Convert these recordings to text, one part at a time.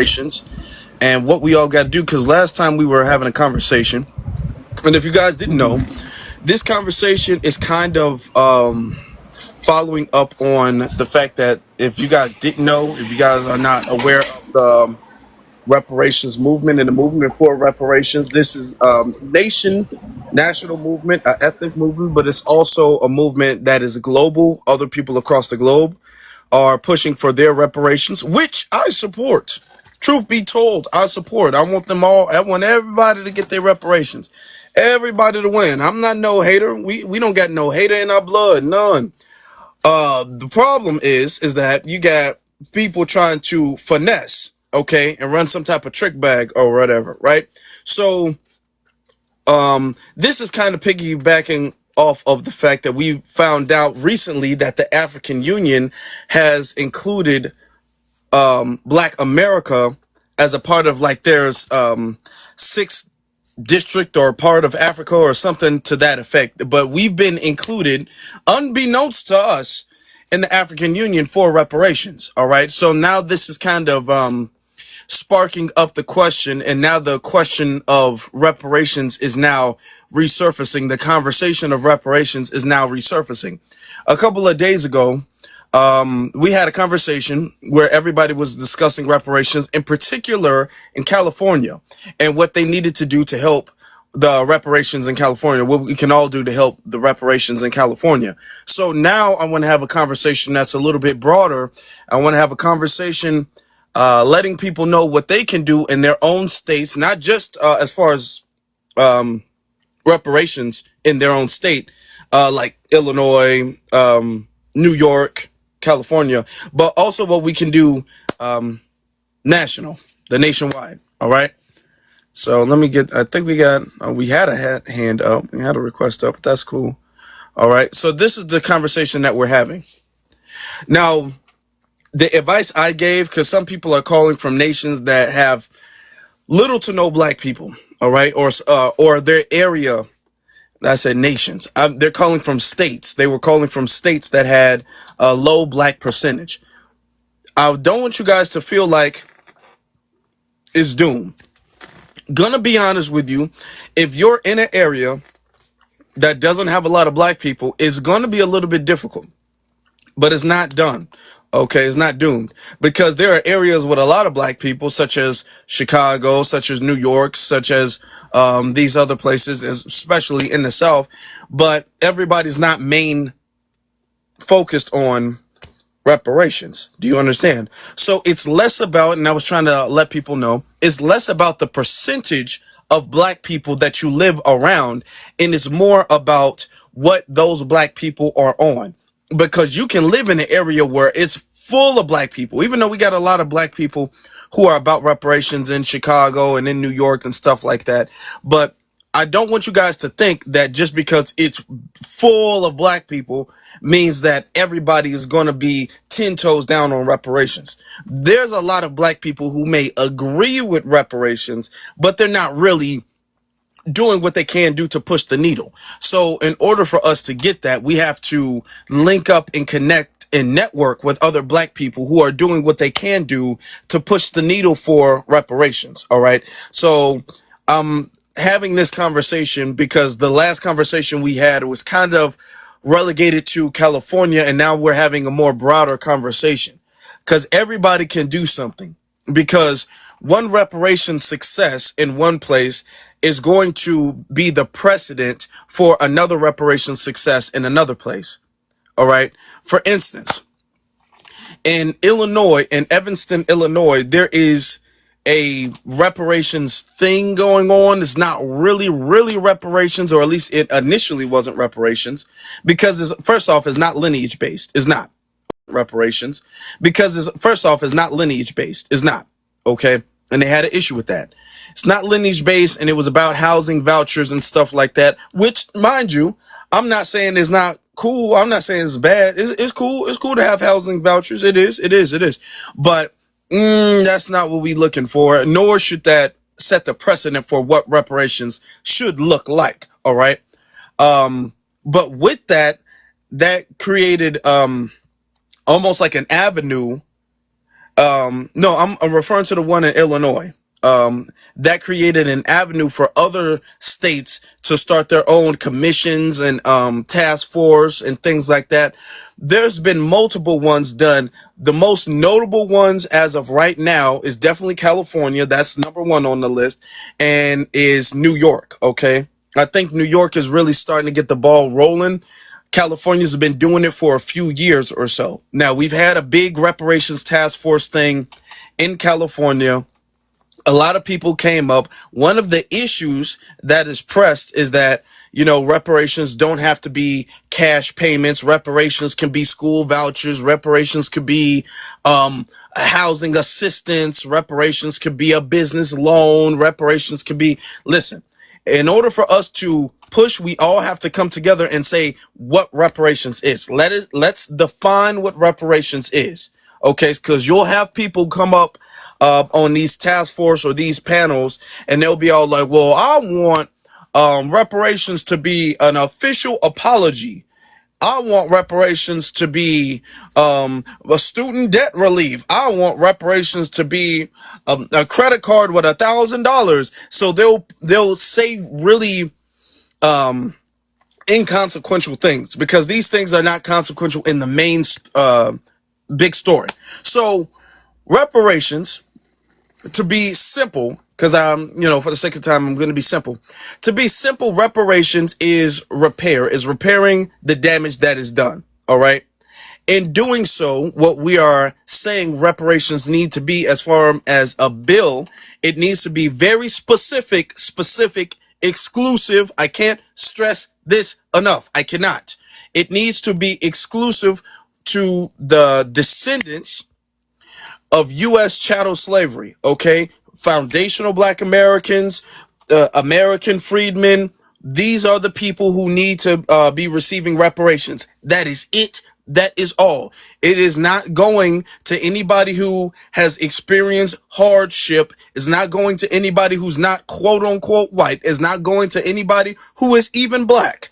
reparations and what we all got to do. Because last time we were having a conversation, and if you guys didn't know, this conversation is kind of following up on the fact that if you guys didn't know, if you guys are not aware of the reparations movement and the movement for reparations, this is national movement, an ethnic movement, but it's also a movement that is global. Other people across the globe are pushing for their reparations, which I support. Truth be told, I support. I want them all. I want everybody to get their reparations. Everybody to win. I'm not no hater. We don't got no hater in our blood. None. The problem is that you got people trying to finesse, okay, and run some type of trick bag or whatever, right? So, this is kind of piggybacking off of the fact that we found out recently that the African Union has included Black America as a part of like there's sixth district or part of Africa or something to that effect. But we've been included, unbeknownst to us, in the African Union for reparations. All right. So now this is kind of sparking up the question, and now the question of reparations is now resurfacing. The conversation of reparations is now resurfacing. A couple of days ago, we had a conversation where everybody was discussing reparations, in particular in California, and what they needed to do to help the reparations in California, what we can all do to help the reparations in California. So now I want to have a conversation that's a little bit broader. I want to have a conversation letting people know what they can do in their own states, not just as far as reparations in their own state, like Illinois, New York, California, but also what we can do nationwide. All right. So let me get, I think we got, we had a hand up, we had a request up, but that's cool. All right. So this is the conversation that we're having. Now, the advice I gave, because some people are calling from nations that have little to no Black people, all right, or their area. I said nations. They're calling from states. They were calling from states that had a low Black percentage. I don't want you guys to feel like it's doomed. Gonna be honest with you, if you're in an area that doesn't have a lot of Black people, it's gonna be a little bit difficult, but it's not done. Okay, it's not doomed, because there are areas with a lot of Black people, such as Chicago, such as New York, such as these other places, especially in the South. But everybody's not main focused on reparations. Do you understand? So it's less about, and I was trying to let people know, it's less about the percentage of Black people that you live around, and it's more about what those Black people are on. Because you can live in an area where it's full of Black people, even though we got a lot of Black people who are about reparations in Chicago and in New York and stuff like that. But I don't want you guys to think that just because it's full of Black people means that everybody is going to be 10 toes down on reparations. There's a lot of Black people who may agree with reparations, but they're not really doing what they can do to push the needle. So in order for us to get that, we have to link up and connect and network with other Black people who are doing what they can do to push the needle for reparations. All right. So I'm having this conversation because the last conversation we had was kind of relegated to California, and now we're having a more broader conversation because everybody can do something, because one reparation success in one place is going to be the precedent for another reparation success in another place. All right. For instance, in Illinois, in Evanston, Illinois, there is a reparations thing going on. It's not really reparations, or at least it initially wasn't reparations, because first off, it's not lineage based. It's not reparations because first off, it's not lineage based. It's not. Okay. And they had an issue with that. It's not lineage based, and it was about housing vouchers and stuff like that, which, mind you, I'm not saying it's not cool. I'm not saying it's bad. It's cool. It's cool to have housing vouchers. It is. But that's not what we're looking for, nor should that set the precedent for what reparations should look like. All right. But with that created almost like an avenue No, I'm referring to the one in Illinois. That created an avenue for other states to start their own commissions and task force and things like that. There's been multiple ones done. The most notable ones as of right now is definitely California. That's number one on the list, and is New York. Okay. I think New York is really starting to get the ball rolling. California's been doing it for a few years or so. Now, we've had a big reparations task force thing in California. A lot of people came up. One of the issues that is pressed is that, reparations don't have to be cash payments. Reparations can be school vouchers. Reparations could be housing assistance. Reparations could be a business loan. Reparations can be, listen, in order for us to push, we all have to come together and say what reparations is. Let's define what reparations is. Okay, because you'll have people come up on these task force or these panels, and they'll be all like, well, I want reparations to be an official apology. I want reparations to be a student debt relief. I want reparations to be a credit card with $1,000. So they'll say really inconsequential things, because these things are not consequential in the main big story. So reparations, to be simple, because for the sake of time, I'm going to be simple. To be simple, reparations is repairing the damage that is done. All right. In doing so, what we are saying reparations need to be, as far as a bill, it needs to be very specific, exclusive. I can't stress this enough. I cannot. It needs to be exclusive to the descendants of U.S. chattel slavery, okay? Foundational Black Americans, American freedmen, these are the people who need to be receiving reparations. That is it. That is all. It is not going to anybody who has experienced hardship. It's not going to anybody who's not quote unquote white. It's not going to anybody who is even Black,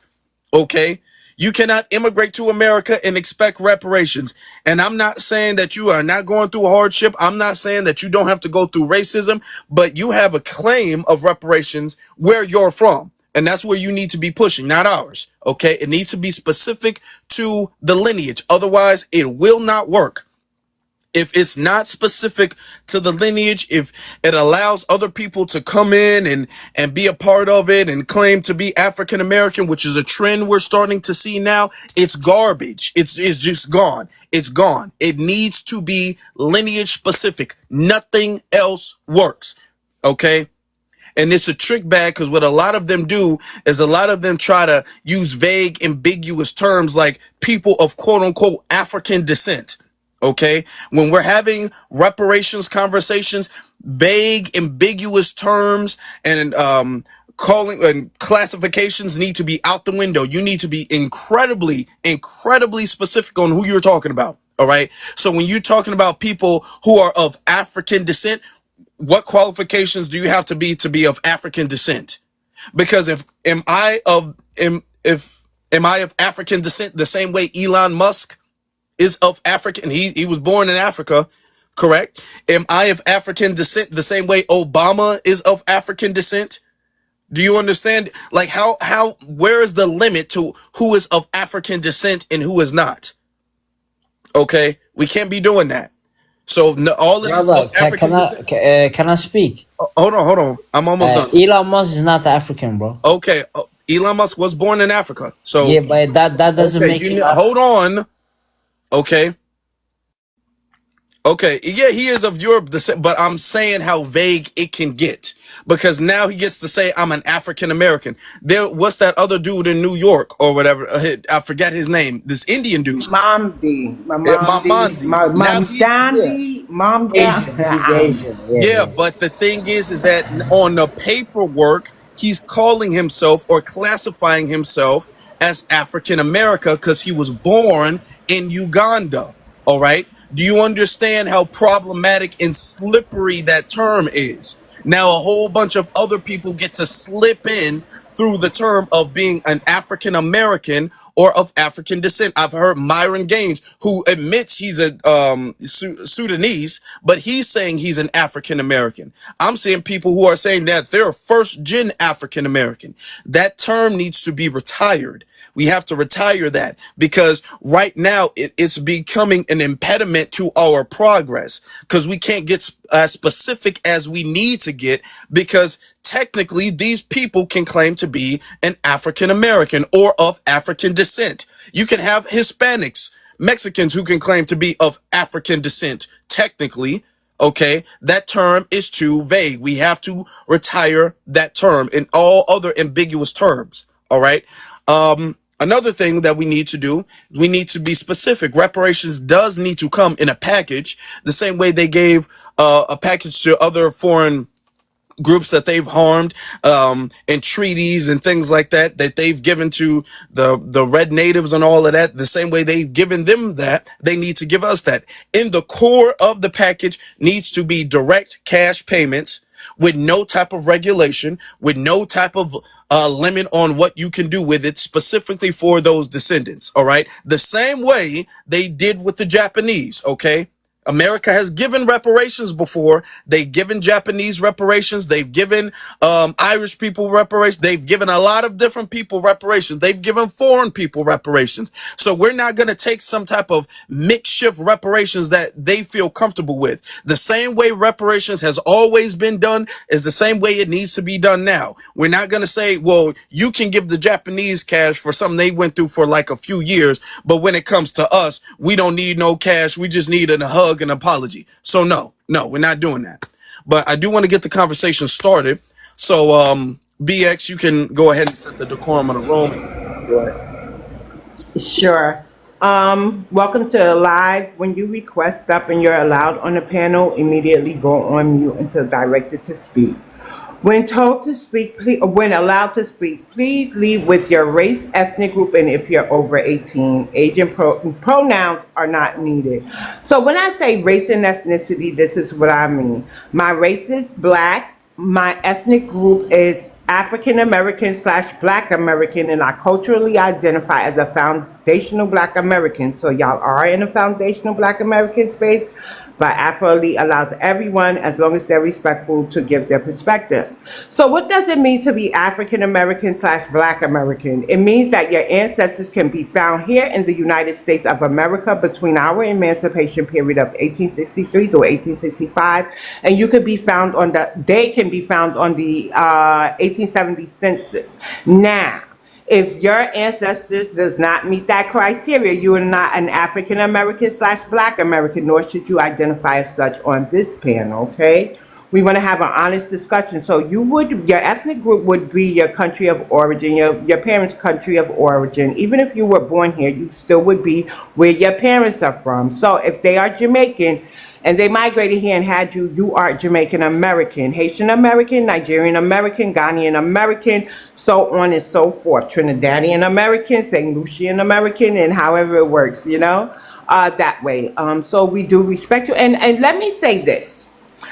okay? You cannot immigrate to America and expect reparations. And I'm not saying that you are not going through hardship. I'm not saying that you don't have to go through racism, but you have a claim of reparations where you're from. And that's where you need to be pushing, not ours. Okay. It needs to be specific to the lineage. Otherwise, it will not work. If it's not specific to the lineage, if it allows other people to come in and be a part of it and claim to be African American, which is a trend we're starting to see now, it's garbage. It's just gone. It's gone. It needs to be lineage specific. Nothing else works. Okay. And it's a trick bag, because what a lot of them do is a lot of them try to use vague, ambiguous terms like people of quote unquote African descent. Okay, when we're having reparations conversations, vague, ambiguous terms and calling and classifications need to be out the window. You need to be incredibly specific on who you're talking about. All right. So when you're talking about people who are of African descent, what qualifications do you have to be of African descent? Because if am I of African descent the same way Elon Musk is of African, he was born in Africa, correct? Am I of African descent the same way Obama is of African descent? Do you understand? Like where is the limit to who is of African descent and who is not? Okay, we can't be doing that. So all of Brother, these African descent. can I speak? Hold on. I'm almost done. Elon Musk is not African, bro. Okay, Elon Musk was born in Africa. So Yeah, but that doesn't okay, make it. hold on. Okay. Okay. Yeah, he is of Europe descent, but I'm saying how vague it can get, because now he gets to say I'm an African American. What's that other dude in New York or whatever? I forget his name. This Indian dude. Mamdi. Now he's, yeah. Asian. He's Asian. Yeah, Yeah. but the thing is that on the paperwork, he's calling himself or classifying himself as African America because he was born in Uganda. All right. Do you understand how problematic and slippery that term is? Now, a whole bunch of other people get to slip in through the term of being an African American or of African descent. I've heard Myron Gaines, who admits he's a Sudanese, but he's saying he's an African American. I'm seeing people who are saying that they're first gen African American. That term needs to be retired. We have to retire that because right now it's becoming an impediment to our progress because we can't get as specific as we need to get because technically these people can claim to be an African American or of African descent. You can have Hispanics, Mexicans who can claim to be of African descent technically. Okay, that term is too vague. We have to retire that term and all other ambiguous terms. All right. Another thing that we need to do, we need to be specific. Reparations does need to come in a package, the same way they gave a package to other foreign groups that they've harmed, and treaties and things like that they've given to the red natives and all of that. The same way they've given them that, they need to give us that. In the core of the package needs to be direct cash payments with no type of regulation, with no type of limit on what you can do with it, specifically for those descendants. All right. The same way they did with the Japanese. Okay. America has given reparations before. They've given Japanese reparations. They've given Irish people reparations. They've given a lot of different people reparations. They've given foreign people reparations. So we're not going to take some type of makeshift reparations that they feel comfortable with. The same way reparations has always been done is the same way it needs to be done now. We're not going to say, well, you can give the Japanese cash for something they went through for like a few years, but when it comes to us, we don't need no cash. We just need a hug, an apology. So no, we're not doing that. But I do want to get the conversation started. So BX, you can go ahead and set the decorum of the room. Go ahead. Sure. Welcome to live. When you request up and you're allowed on the panel, immediately go on mute until directed to speak. When told to speak, when allowed to speak, please lead with your race, ethnic group, and if you're over 18, age and pronouns are not needed. So when I say race and ethnicity, this is what I mean. My race is Black. My ethnic group is African American / Black American, and I culturally identify as a foundational Black American. So y'all are in a foundational Black American space, but Afro-Elite allows everyone, as long as they're respectful, to give their perspective. So what does it mean to be African American / Black American? It means that your ancestors can be found here in the United States of America between our emancipation period of 1863 to 1865, and you could be found on they can be found on the 1870 census. Now, if your ancestors does not meet that criteria, you are not an African American / Black American, nor should you identify as such on this panel, okay? We want to have an honest discussion. So your ethnic group would be your country of origin, your parents' country of origin. Even if you were born here, you still would be where your parents are from. So if they are Jamaican, and they migrated here and had you, you are Jamaican American, Haitian American, Nigerian American, Ghanaian American, so on and so forth. Trinidadian American, St. Lucian American, and however it works, that way. So we do respect you. And let me say this,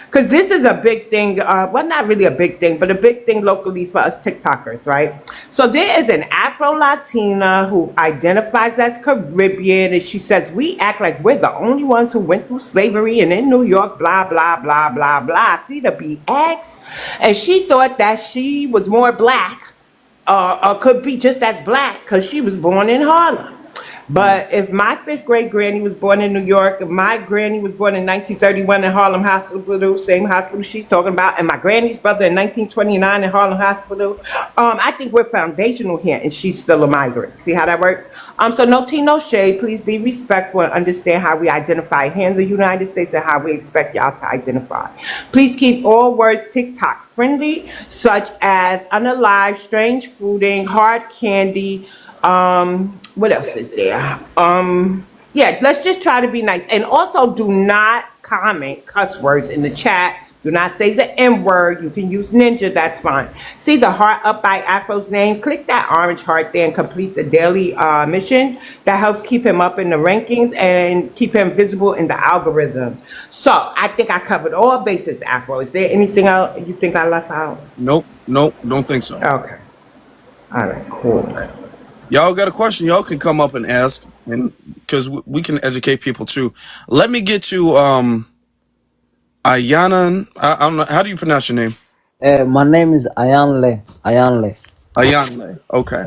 because this is a big thing, well, not really a big thing, but a big thing locally for us TikTokers, right? So there is an Afro-Latina who identifies as Caribbean, and she says, we act like we're the only ones who went through slavery and in New York, blah, blah, blah, blah, blah. See the BX? And she thought that she was more Black, or could be just as Black, because she was born in Harlem. But if my 5th grade granny was born in New York, and my granny was born in 1931 in Harlem Hospital, same hospital she's talking about, and my granny's brother in 1929 in Harlem Hospital, I think we're foundational here, and she's still a migrant. See how that works? So no tea, no shade. Please be respectful and understand how we identify here in the United States and how we expect y'all to identify. Please keep all words TikTok friendly, such as unalive, strange fooding, hard candy. What else is there? Yeah, let's just try to be nice. And also do not comment cuss words in the chat. Do not say the N word. You can use ninja, that's fine. See the heart up by Afro's name? Click that orange heart there and complete the daily mission. That helps keep him up in the rankings and keep him visible in the algorithm. So I think I covered all bases, Afro. Is there anything else you think I left out? Nope, don't think so. Okay. All right, cool. Okay. Y'all got a question? Y'all can come up and ask, and because we can educate people too. Let me get to Ayana. I don't know, how do you pronounce your name? My name is Ayanle. Ayanle. Ayanle. Okay.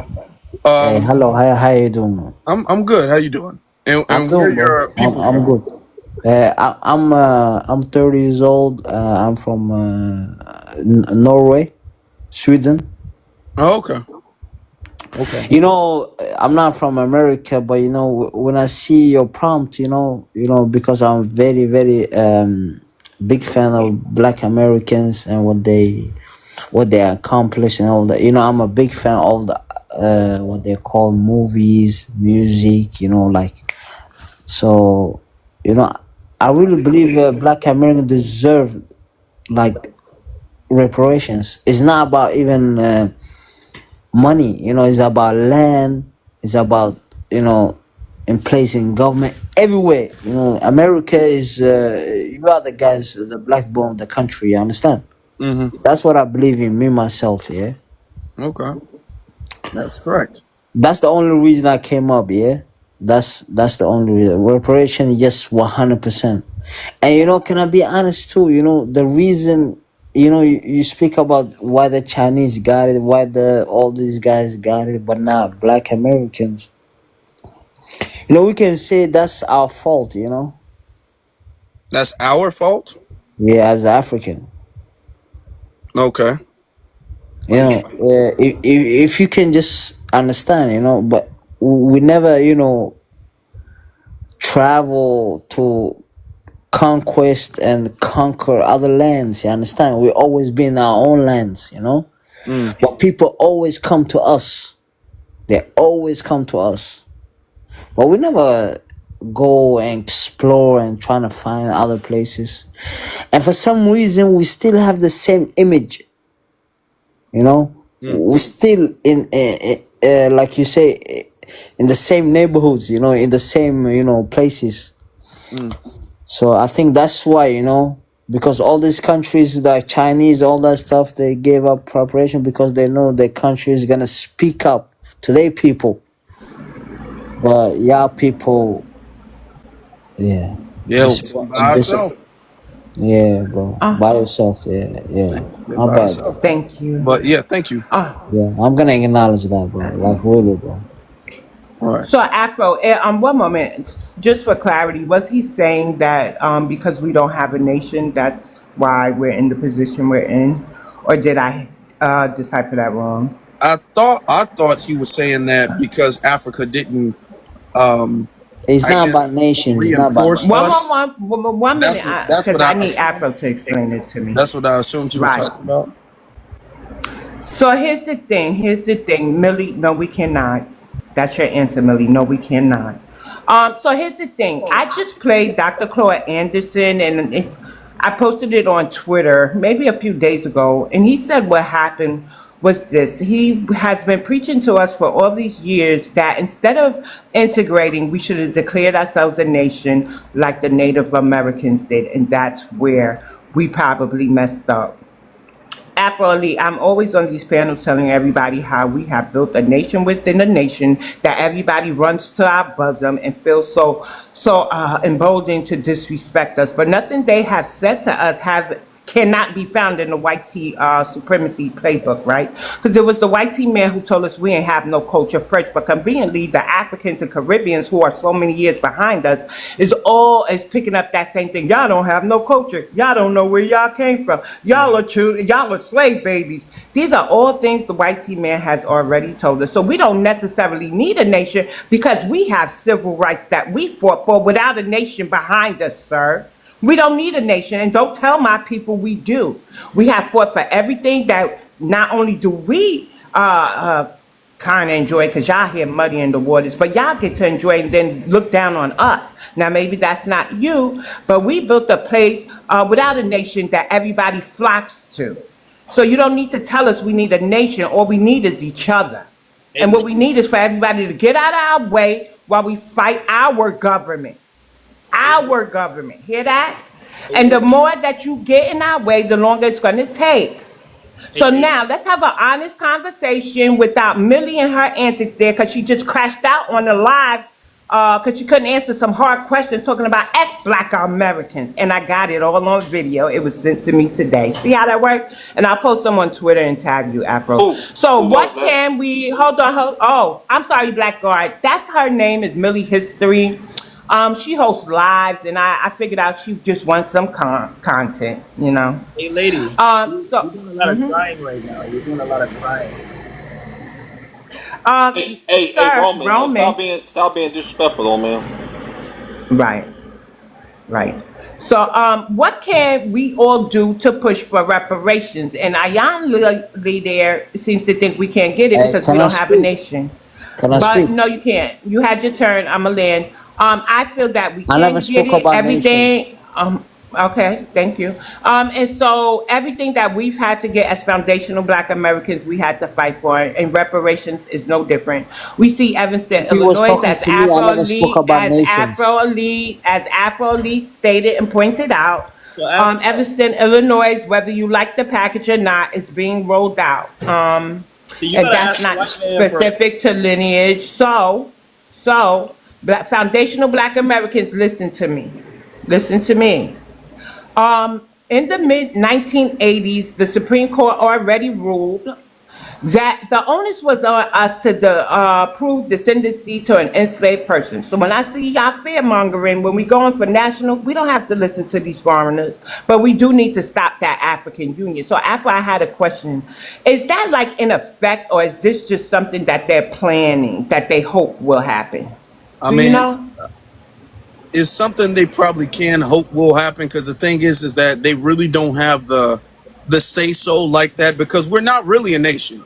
Hello. How you doing, man? I'm good. How you doing? I'm And where doing, bro. your people I'm from? good. I'm 30 years old. I'm from Norway, Sweden. Oh, okay. Okay. You know, I'm not from America, but you know, when I see your prompt, because I'm very, very big fan of Black Americans and what they accomplish and all that. You know, I'm a big fan of the what they call movies, music. You know, like so. You know, I really believe Black Americans deserve like reparations. It's not about even money. You know, it's about land. It's about you know, in placing government everywhere. You know, America is you are the guys, the backbone of the country. You understand? Mm-hmm. That's what I believe in, me myself. Yeah. Okay. That's correct. That's the only reason I came up, yeah. That's the only reason. Reparation, yes, 100%. And you know, can I be honest too? You know, the reason you speak about why the Chinese got it, why the all these guys got it, but not Black Americans. You know, we can say that's our fault. You know, That's our fault. yeah, as African. Okay. You know, if you can just understand, you know, but we never, travel to conquest and conquer other lands. You understand? We always be in our own lands, you know. Mm. But people always come to us. They always come to us. But we never go and explore and trying to find other places. And for some reason, we still have the same image. You know, Mm. we still in like you say, in the same neighborhoods. You know, in the same places. Mm. So I think that's why, because all these countries like Chinese, all that stuff, they gave up preparation because they know their country is gonna speak up to their people. But yeah, people, yeah, Yeah, by just ourselves. yeah, bro, Uh, by yourself, yeah, yeah. Yeah, My by bad, ourselves. bro. Thank you. But yeah, thank you. Uh, Yeah, I'm gonna acknowledge that, bro. Like really, bro. All right. so Afro, one moment, just for clarity, was he saying that because we don't have a nation, that's why we're in the position we're in, or did I decipher that wrong? I thought he was saying that because Africa didn't It's I not guess about nation. It's not about reinforce nation. us. One minute, That's because what I I need assumed. Afro to explain it to me. That's what I assumed he was Right. talking about. So here's the thing. Here's the thing, Millie. No, we cannot. That's your answer, Millie. No, we cannot. So here's the thing. I just played Dr. Claude Anderson, and I posted it on Twitter maybe a few days ago, and he said what happened was this. He has been preaching to us for all these years that instead of integrating, we should have declared ourselves a nation like the Native Americans did, and that's where we probably messed up. Afro Ali, I'm always on these panels telling everybody how we have built a nation within a nation that everybody runs to our bosom and feels so emboldened to disrespect us. But nothing they have said to us have cannot be found in the white tea supremacy playbook, right? Because it was the white tea man who told us we ain't have no culture first, but conveniently the Africans and Caribbeans who are so many years behind us is picking up that same thing. Y'all don't have no culture. Y'all don't know where y'all came from. Y'all are slave babies. These are all things the white tea man has already told us. So we don't necessarily need a nation because we have civil rights that we fought for without a nation behind us, sir. We don't need a nation, and don't tell my people we do. We have fought for everything that not only do we kind of enjoy, because y'all here muddy in the waters, but y'all get to enjoy and then look down on us. Now, maybe that's not you, but we built a place without a nation that everybody flocks to. So you don't need to tell us we need a nation. All we need is each other. And what we need is for everybody to get out of our way while we fight our government. Our government. Hear that? And the more that you get in our way, the longer it's going to take. So now let's have an honest conversation without Millie and her antics there, because she just crashed out on the live because she couldn't answer some hard questions talking about Black Americans. And I got it all on video. It was sent to me today. See how that works? And I'll post them on Twitter and tag you, Afro. So what can we, hold on, oh, I'm sorry, Black Guard. That's her name, is Millie History. She hosts lives, and I figured out she just wants some content, you know. Hey, lady. So you're doing a lot of crying right now. You're doing a lot of crying. Hey, Sir, Roman, stop being disrespectful, man. Right. So, what can we all do to push for reparations? And Ayan Lee there seems to think we can't get it because we don't have a nation. Can I But speak? no, you can't. You had your turn. I'm a land. I feel that we I can never get spoke it. about Everything. Okay, thank you. And so everything that we've had to get as foundational Black Americans, we had to fight for, and reparations is no different. We see Evanston, If he was Illinois, talking as to me, I never spoke about nations. Afro Elite stated and pointed out. So after, Evanston, Illinois, whether you like the package or not, is being rolled out. you And gotta that's ask not white man first. specific to lineage. So, foundational Black Americans, listen to me. Listen to me. In the mid 1980s, the Supreme Court already ruled that the onus was on us to prove descendancy to an enslaved person. So when I see y'all fear mongering, when we going for national, we don't have to listen to these foreigners, but we do need to stop that African Union. So after I had a question, is that like in effect, or is this just something that they're planning, that they hope will happen? I Do mean, you know? it's something they probably can hope will happen, because the thing is that they really don't have the say so like that, because we're not really a nation.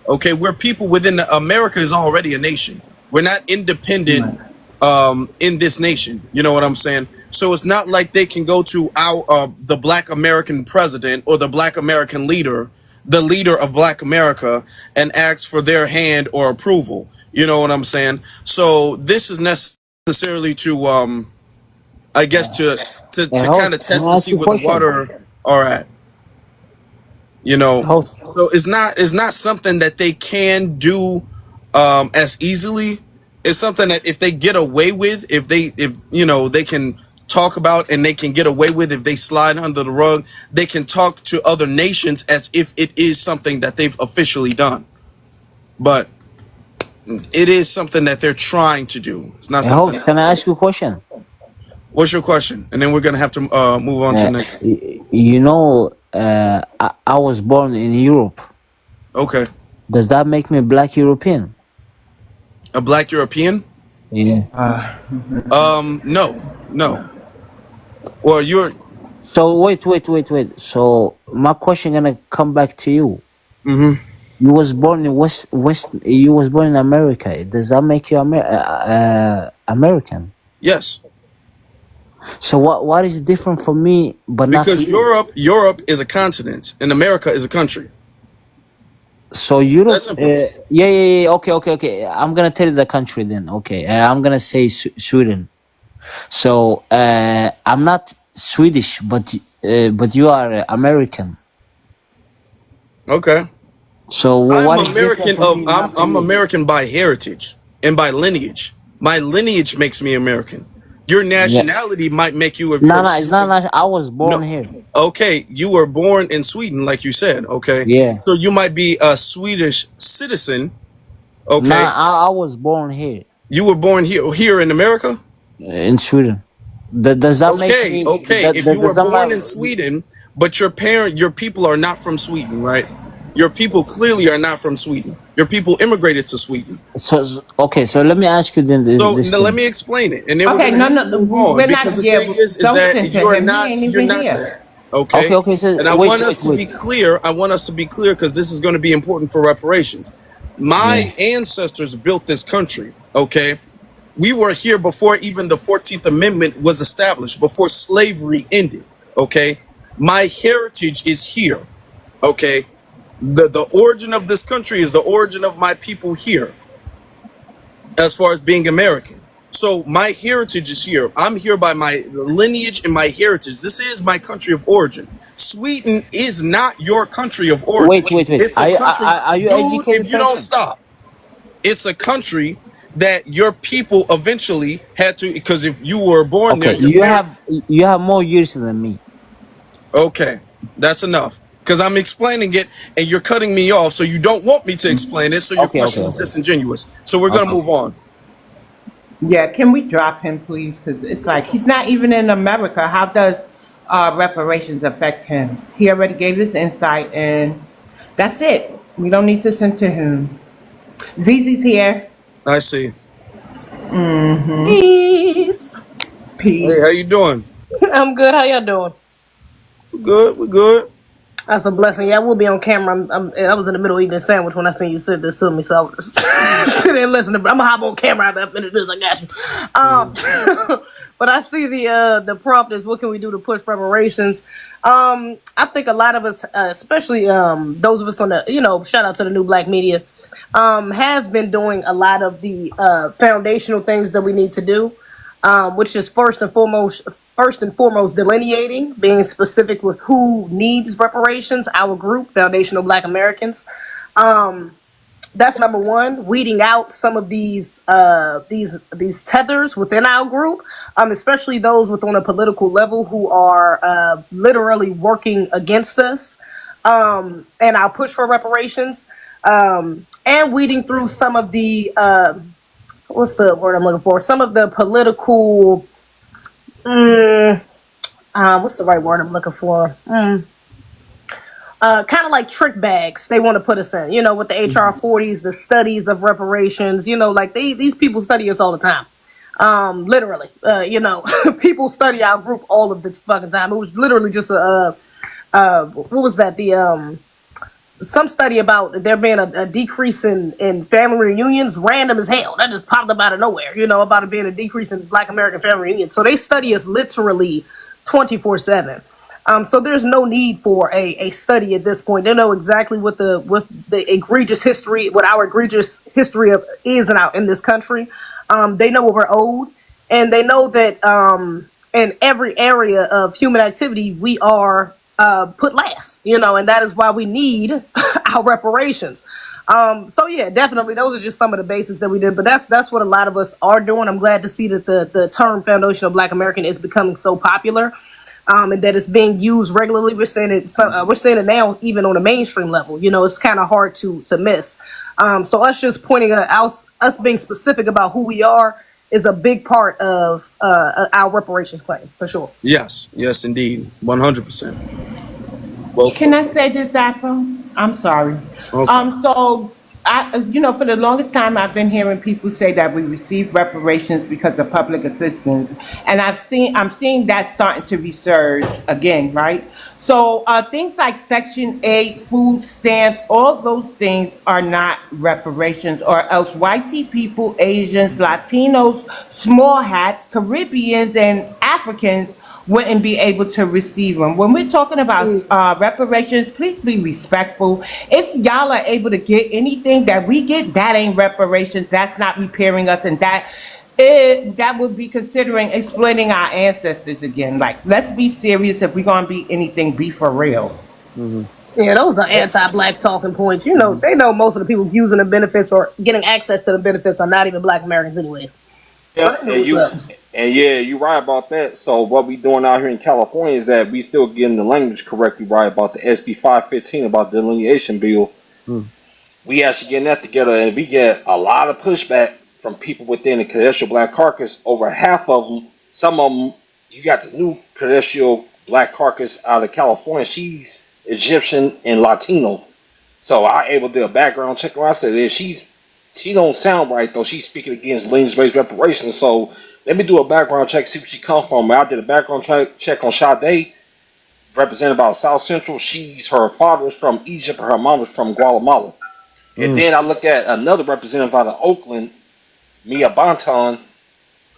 Okay, we're people within America is already a nation. We're not independent in this nation. You know what I'm saying? So it's not like they can go to our the Black American president or the Black American leader, the leader of Black America, and ask for their hand or approval. You know what I'm saying? So this is necessarily to I guess to kind of Can test I to ask see you a where the question? water are at. You know, Host, so it's not something that they can do as easily. It's something that if they get away with, if you know, they can talk about, and they can get away with, if they slide under the rug, they can talk to other nations as if it is something that they've officially done. But it is something that they're trying to do. It's not something. Can I ask you a question? What's your question? And then we're gonna have to move on to the next. You know, I was born in Europe. Okay, Does that make me Black European? a Black European? Yeah. No. Or you're. So wait. So my question gonna come back to you. Mm-hmm. You was born in West. You was born in America. Does that make you American? Yes. So what is different for me, but not for Because you? Europe is a continent and America is a country. So Europe, That's simple. yeah. Okay. I'm gonna tell you the country then. Okay, I'm gonna say Sweden. So I'm not Swedish, but you are American. Okay. So I'm what is different American for me, not for I'm you? American by heritage and by lineage. My lineage makes me American. Your Yeah. nationality might make you No, it's not. I was born no. here. Okay, you were born in Sweden, like you said. Okay, Yeah. so you might be a Swedish citizen. Okay, Nah, I was born here you were born here in America. in Sweden. Does that make Okay, me? okay. If you were Does that born in Sweden, but your people are not from Sweden, right? Your people clearly are not from Sweden. Your people immigrated to Sweden. okay? So let me ask you then So this now let thing. me explain it, and then we're Okay, gonna have to no, move on, we're because not. the Yeah, thing is don't that listen to him. He ain't you're even not here. that. Okay. Okay. So And I wait, want us to be clear. I want us to be clear, because this is going to be important for reparations. Yeah. My ancestors built this country. Okay. We were here before even the 14th Amendment was established, before slavery ended. Okay. My heritage is here. Okay. The origin of this country is the origin of my people here, as far as being American. So my heritage is here. I'm here by my lineage and my heritage. This is my country of origin. Sweden is not your country of origin. Wait. It's a country, Are you dude, if educated you don't person? stop. It's a country that your people eventually had to, because if you were born there, Okay, your parents. you have more years than me. Okay, that's enough. Because I'm explaining it and you're cutting me off, so you don't want me to explain it, so your question is Okay. disingenuous. So we're going to Okay. move on. Yeah, can we drop him, please? Because it's like he's not even in America. How does reparations affect him? He already gave his insight, and that's it. We don't need to send to him. Zizi's here. I see. Peace. Hey, Peace. how you doing? I'm good. How y'all doing? We're good. We're good. That's a blessing. Yeah, I will be on camera. I was in the middle of eating a sandwich when I seen you said this to me, so I was sitting and listening. But I'm gonna hop on camera after this. I got you. But I see the prompt is what can we do to push reparations. I think a lot of us, especially those of us on the shout out to the new black media, have been doing a lot of the foundational things that we need to do. Which is first and foremost delineating, being specific with who needs reparations, our group, Foundational Black Americans. That's number one. Weeding out some of these tethers within our group, especially those within a political level who are literally working against us, and our push for reparations, and weeding through some of the what's the word I'm looking for? Some of the political, what's the right word I'm looking for? Kind of like trick bags they want to put us in, with the HR 40s, the studies of reparations, like these people study us all the time. Literally, people study our group all of this fucking time. It was literally just what was that? Some study about there being a decrease in family reunions, random as hell. That just popped up out of nowhere, about it being a decrease in Black American family reunions. So they study us literally 24/7. So there's no need for a study at this point. They know exactly what the egregious history, what our egregious history is in this country. They know what we're owed, and they know that in every area of human activity we are put last, and that is why we need our reparations. So yeah, definitely those are just some of the basics that we did, but that's what a lot of us are doing. I'm glad to see that the term Foundational Black American is becoming so popular, and that it's being used regularly. We're seeing it now even on a mainstream level. It's kind of hard to miss. So us just pointing out, us being specific about who we are is a big part of our reparations claim, for sure. Yes, indeed, 100%. Well, Can I say this, Afro? I'm sorry. okay. So for the longest time, I've been hearing people say that we receive reparations because of public assistance, and I'm seeing that starting to resurge again, right? So things like Section 8, food stamps, all those things are not reparations, or else white people, Asians, Latinos, small hats, Caribbeans, and Africans wouldn't be able to receive them. When we're talking about reparations, please be respectful. If y'all are able to get anything that we get, that ain't reparations. That's not repairing us, and that would be considering exploiting our ancestors again. Like, let's be serious. If we're gonna be anything, be for real. Yeah, those are anti-black talking points. They know most of the people using the benefits or getting access to the benefits are not even Black Americans anyway. Yeah, So they know what's up. you're right about that. So what we doing out here in California is that we still getting the language correctly right about the SB 515 about the delineation bill. We actually getting that together, and we get a lot of pushback from people within the Congressional Black Caucus. Over half of them, some of them, you got the new Congressional Black Caucus out of California. She's Egyptian and Latino. So I able to do a background check. I said, yeah, she don't sound right though. She's speaking against lineage-based reparations. So let me do a background check, see where she come from. I did a background check on Sade, represented by South Central. Her father is from Egypt, and her mom is from Guatemala. And then I looked at another representative out of Oakland, Mia Bonton.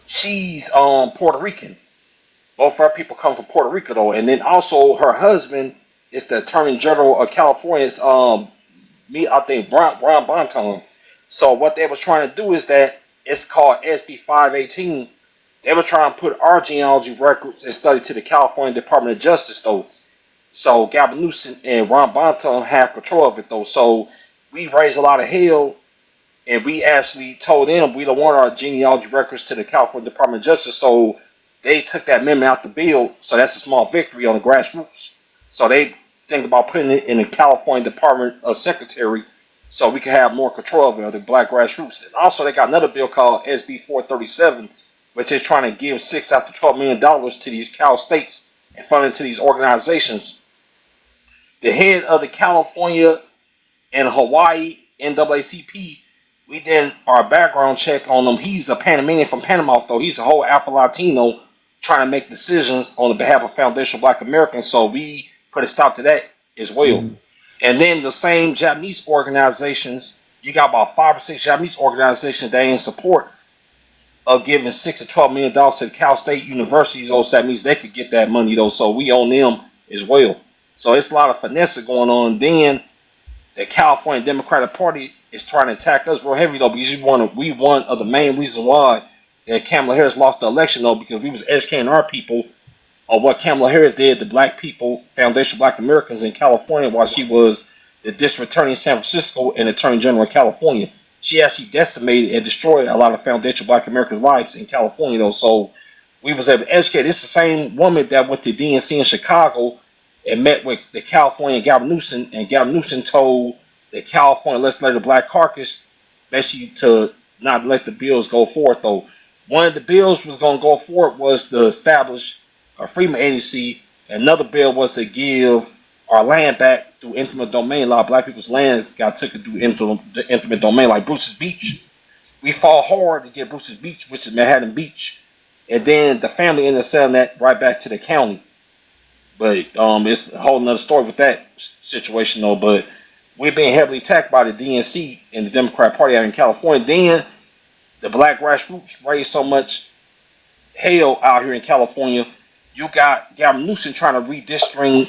She's Puerto Rican. Both her people come from Puerto Rico though. And then also her husband is the Attorney General of California. It's Ron Bonton. So what they was trying to do is that it's called SB 518. They were trying to put our genealogy records and study to the California Department of Justice, though. So Gavin Newsom and Ron Bonton have control of it, though. So we raised a lot of hell, and we actually told them we don't want our genealogy records to the California Department of Justice. So they took that amendment out the bill. So that's a small victory on the grassroots. So they think about putting it in the California Department of Secretary, so we can have more control over the black grassroots. And also, they got another bill called SB 437, which is trying to give $6 out to $12 million to these Cal states and funding to these organizations. The head of the California and Hawaii NAACP, we did our background check on him. He's a Panamanian from Panama, though. He's a whole Afro-Latino trying to make decisions on the behalf of foundational black Americans. So we put a stop to that as well. Mm-hmm. And then the same Japanese organizations, you got about 5 or 6 Japanese organizations that are in support of giving $6 to $12 million to the Cal State universities. So that means they could get that money, though. So we own them as well. So it's a lot of finesse going on. Then the California Democratic Party is trying to attack us real heavy, though, because we one of the main reasons why that Kamala Harris lost the election, though, because we was educating our people of what Kamala Harris did to black people, foundational black Americans in California, while she was the district attorney in San Francisco and attorney general in California. She actually decimated and destroyed a lot of foundational black Americans' lives in California, though. So we was able to educate. It's the same woman that went to DNC in Chicago and met with the California Gavin Newsom, and Gavin Newsom told the California legislative Black Caucus basically to not let the bills go forward, though. One of the bills was going to go forward was to establish a Freedmen Agency. Another bill was to give our land back through intimate domain. A lot of black people's lands got taken through intimate domain, like Bruce's Beach. We fought hard to get Bruce's Beach, which is Manhattan Beach, and then the family ended up selling that right back to the county. But it's a whole nother story with that situation, though. But we're being heavily attacked by the DNC and the Democrat Party out in California. Then the black grassroots raised so much hell out here in California. You got Gavin Newsom trying to redistricting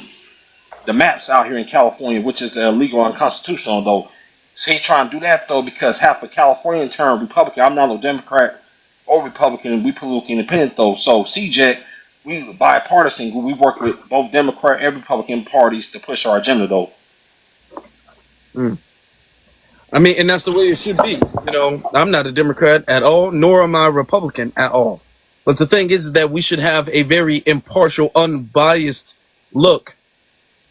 the maps out here in California, which is illegal and unconstitutional, though. So he's trying to do that, though, because half of California turned Republican. I'm not a Democrat or Republican. We political independent, though. So CJEC, we bipartisan. We work with both Democrat and Republican parties to push our agenda, though. I mean, and that's the way it should be. You know, I'm not a Democrat at all, nor am I a Republican at all. But the thing is that we should have a very impartial, unbiased look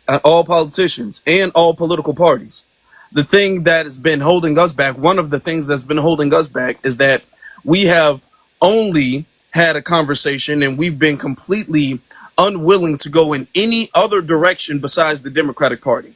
at all politicians and all political parties. The thing that has been holding us back, one of the things that's been holding us back, is that we have only had a conversation and we've been completely unwilling to go in any other direction besides the Democratic Party.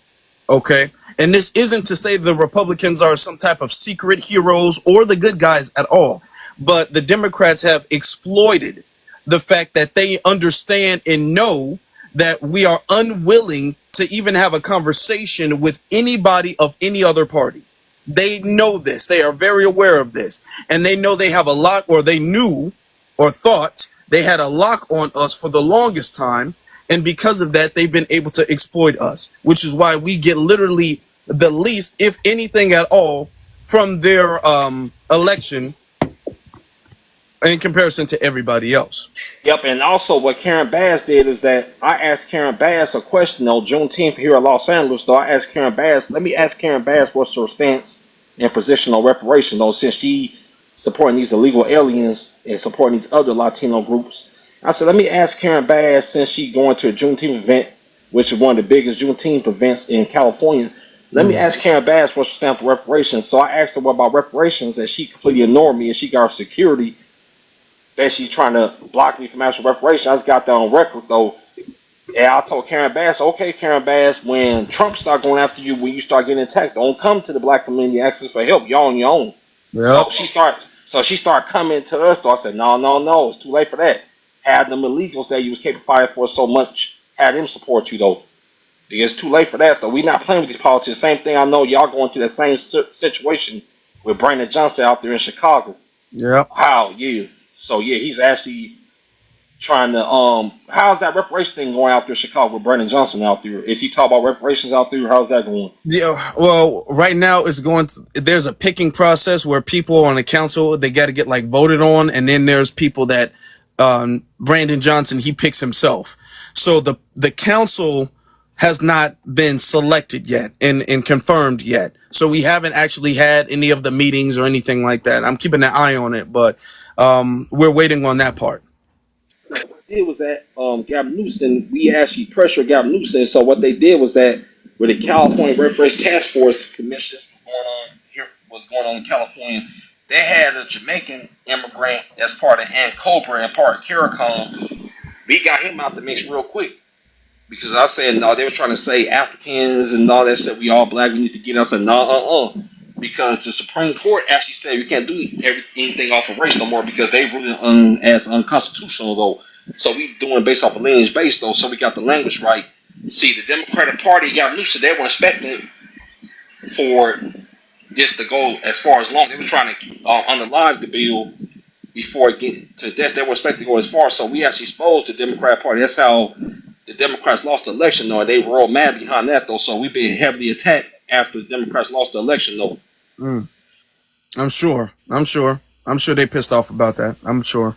Okay? And this isn't to say the Republicans are some type of secret heroes or the good guys at all. But the Democrats have exploited the fact that they understand and know that we are unwilling to even have a conversation with anybody of any other party. They know this. They are very aware of this. And they know they have a lock, or they knew or thought they had a lock on us for the longest time. And because of that, they've been able to exploit us, which is why we get literally the least, if anything at all, from their election in comparison to everybody else. Yep, and also what Karen Bass did is that I asked Karen Bass a question on Juneteenth here in Los Angeles. So I asked Karen Bass, let me ask Karen Bass what's her stance and position on reparations, though, since she supporting these illegal aliens and supporting these other Latino groups. I said, let me ask Karen Bass, since she going to a Juneteenth event, which is one of the biggest Juneteenth events in California. Let me ask Karen Bass what's her stance on reparations. So I asked her what about reparations, and she completely ignored me, and she got her security that she's trying to block me from actual reparations. I just got that on record, though. And I told Karen Bass, okay, Karen Bass, when Trump start going after you, when you start getting attacked, don't come to the black community asking for help. Y'all on your own. Yep. So she started coming to us, though. I said, no, it's too late for that. Had them illegals that you was capable fighting for so much, had them support you, though. It's too late for that, though. We not playing with these politicians. Same thing, I know y'all going through that same situation with Brandon Johnson out there in Chicago. Yeah. Wow, yeah. So, yeah, he's actually trying to how's that reparation thing going out there in Chicago with Brandon Johnson out there? Is he talking about reparations out there? How's that going? Yeah, well, right now it's going to, there's a picking process where people on the council, they got to get like voted on, and then there's people that Brandon Johnson, he picks himself. So the council has not been selected yet and confirmed yet. So we haven't actually had any of the meetings or anything like that. I'm keeping an eye on it, but we're waiting on that part. What they did was that Gavin Newsom, we actually pressured Gavin Newsom. So what they did was that with the California Reparations Task Force Commission was going on in California, they had a Jamaican immigrant as part of Cobra and part of Caricom. We got him out the mix real quick because I said no. They were trying to say Africans and all that stuff. We all black. We need to get us. I said no, because the Supreme Court actually said we can't do anything off of race no more because they ruled as unconstitutional though. So we doing it based off of lineage based though. So we got the language right. See, the Democratic Party got loose. They weren't expecting for this to go as far as long. They were trying to underline the bill before it get to this. They were expecting to go as far. So we actually exposed the Democratic Party. That's how the Democrats lost the election though. They were all mad behind that though. So we've been heavily attacked after the Democrats lost the election though. I'm sure they pissed off about that. I'm sure.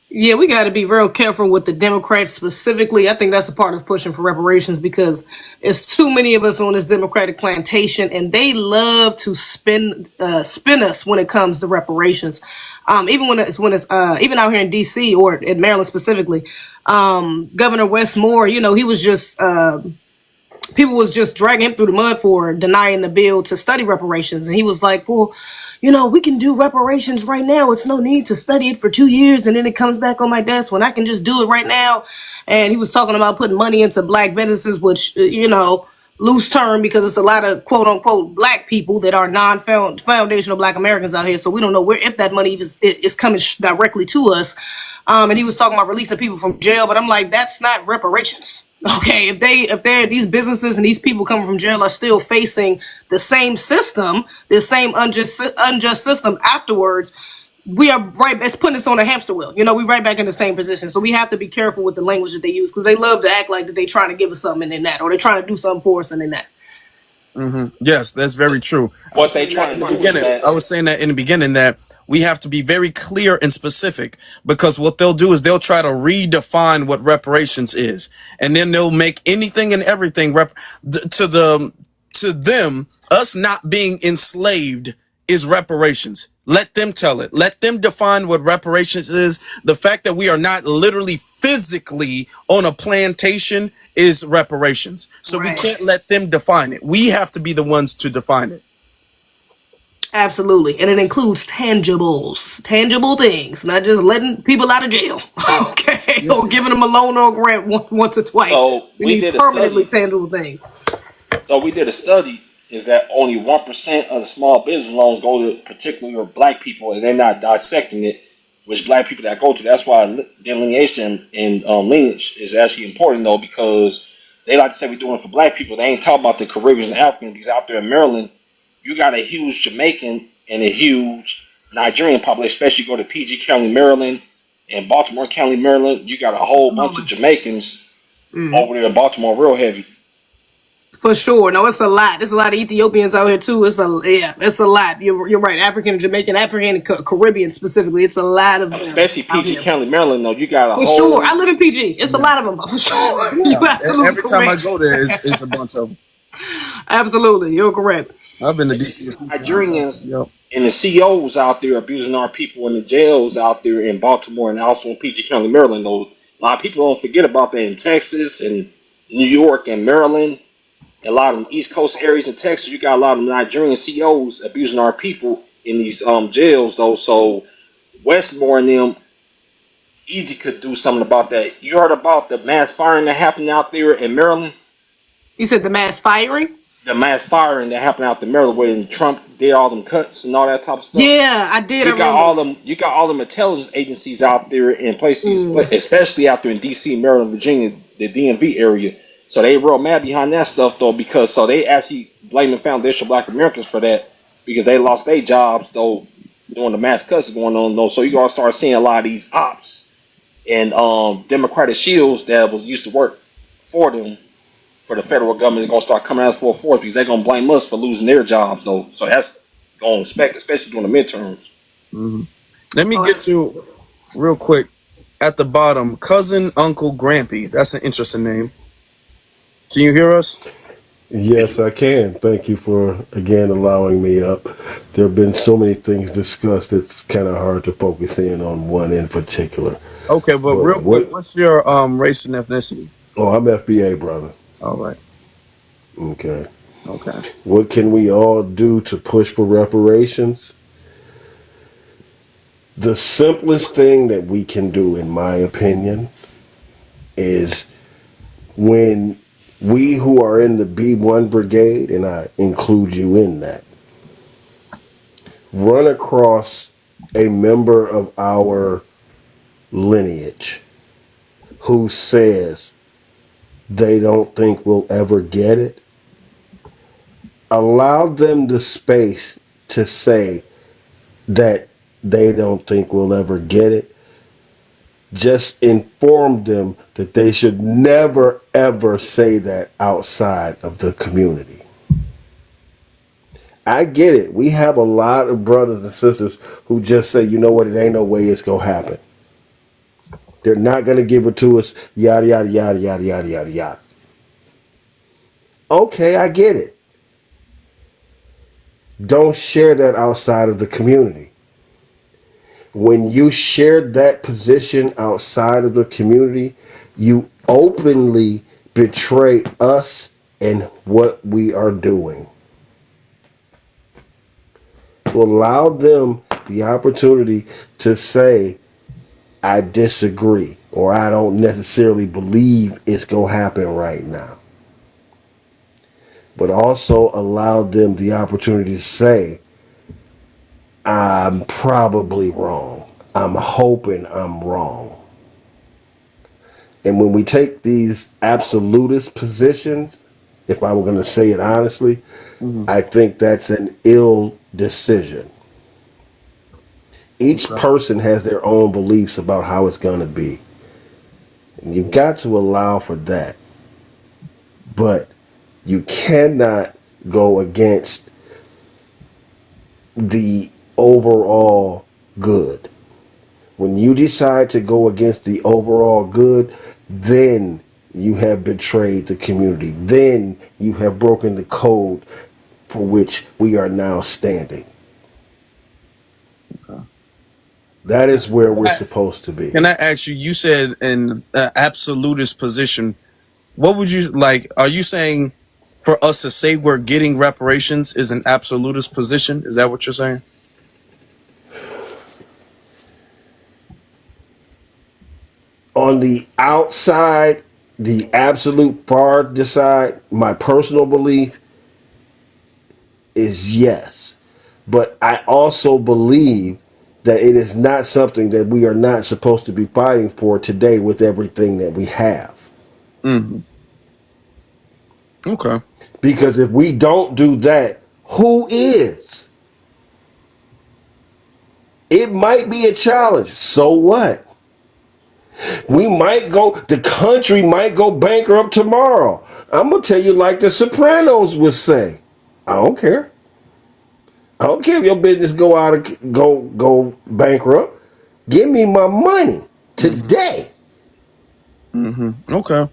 Yeah, we got to be real careful with the Democrats specifically. I think that's a part of pushing for reparations because it's too many of us on this Democratic plantation, and they love to spin us when it comes to reparations. Even when it's even out here in D.C. or in Maryland specifically, Governor Wes Moore, he was just people was just dragging him through the mud for denying the bill to study reparations, and he was like, well, we can do reparations right now. It's no need to study it for 2 years and then it comes back on my desk when I can just do it right now. And he was talking about putting money into black businesses, which, loose term because it's a lot of quote unquote black people that are non-foundational black Americans out here. So we don't know if that money is coming directly to us. And he was talking about releasing people from jail, but I'm like, that's not reparations. Okay, if these businesses and these people coming from jail are still facing the same system, the same unjust system afterwards, we are right. It's putting us on a hamster wheel. We right back in the same position. So we have to be careful with the language that they use because they love to act like that they trying to give us something in that, or they're trying to do something for us and in that. Yes, that's very true. What they trying to do is that I was saying that in the beginning that we have to be very clear and specific because what they'll do is they'll try to redefine what reparations is, and then they'll make anything and everything to them. Us not being enslaved is reparations. Let them tell it. Let them define what reparations is. The fact that we are not literally physically on a plantation is reparations. So Right. we can't let them define it. We have to be the ones to define it. Absolutely. And it includes tangible things, not just letting people out of jail. Okay. Or giving them a loan or a grant once or twice. So we we need did a permanently study. tangible things. So we did a study is that only 1% of the small business loans go to particularly black people, and they're not dissecting it, which black people that go to. That's why delineation and lineage is actually important though, because they like to say we're doing it for black people. They ain't talking about the Caribbeans and Africans because out there in Maryland, you got a huge Jamaican and a huge Nigerian population, especially you go to PG County, Maryland, and Baltimore County, Maryland. You got a whole bunch of Jamaicans over there in Baltimore, real heavy. For sure. No, it's a lot. There's a lot of Ethiopians out here too. It's a lot. You're right. African, Jamaican, African, and Caribbean specifically. It's a lot of them. Especially out PG here. County, Maryland, though. You got a For whole. sure. I live in PG. It's a lot of them. For sure. You absolutely Every time I correct. go there, it's a bunch of them. Absolutely. You're correct. I've been to DC. Nigerians Yep. and the COs out there abusing our people in the jails out there in Baltimore and also in PG County, Maryland. Though a lot of people don't forget about that in Texas and New York and Maryland. A lot of them East Coast areas in Texas, you got a lot of Nigerian COs abusing our people in these jails, though. So Westmore and them easy could do something about that. You heard about the mass firing that happened out there in Maryland? You said the mass firing? The mass firing that happened out in Maryland when Trump did all them cuts and all that type of stuff. Yeah, I did. You got all them intelligence agencies out there in places, especially out there in DC, Maryland, Virginia, the DMV area. So they real mad behind that stuff though, because so they actually blaming foundational black Americans for that because they lost their jobs though during the mass cuts going on though. So you're gonna start seeing a lot of these ops and Democratic shields that was used to work for them for the federal government is gonna start coming out full force because they're gonna blame us for losing their jobs though. So that's gonna expect, especially during the midterms. Let me get to real quick at the bottom. Cousin Uncle Grampy. That's an interesting name. Can you hear us? Yes, I can. Thank you for again allowing me up. There have been so many things discussed, it's kind of hard to focus in on one in particular. Okay, but But real quick, what? what's your race and ethnicity? Oh, I'm FBA, brother. All right. Okay. Okay. What can we all do to push for reparations? The simplest thing that we can do, in my opinion, is when we who are in the B1 brigade, and I include you in that, run across a member of our lineage who says they don't think we'll ever get it, allow them the space to say that they don't think we'll ever get it. Just inform them that they should never ever say that outside of the community. I get it. We have a lot of brothers and sisters who just say, you know what, it ain't no way it's going to happen. They're not going to give it to us, yada, yada, yada, yada, yada, yada, yada. Okay, I get it. Don't share that outside of the community. When you share that position outside of the community, you openly betray us and what we are doing. To allow them the opportunity to say, I disagree, or I don't necessarily believe it's going to happen right now. But also allow them the opportunity to say, I'm probably wrong. I'm hoping I'm wrong. And when we take these absolutist positions, if I were going to say it honestly, I think that's an ill decision. Each person has their own beliefs about how it's going to be. And you've got to allow for that. But you cannot go against the overall good. When you decide to go against the overall good, then you have betrayed the community. Then you have broken the code for which we are now standing. That is where we're supposed to be. Can I ask you? You said an absolutist position. What would you like? Are you saying for us to say we're getting reparations is an absolutist position? Is that what you're saying? On the outside, the absolute far side, my personal belief is yes. But I also believe that it is not something that we are not supposed to be fighting for today with everything that we have. Mm-hmm. Okay. Because if we don't do that, who is? It might be a challenge. So what? The country might go bankrupt tomorrow. I'm going to tell you like the Sopranos would say. I don't care. I don't care if your business go bankrupt. Give me my money today. Mm-hmm. Okay.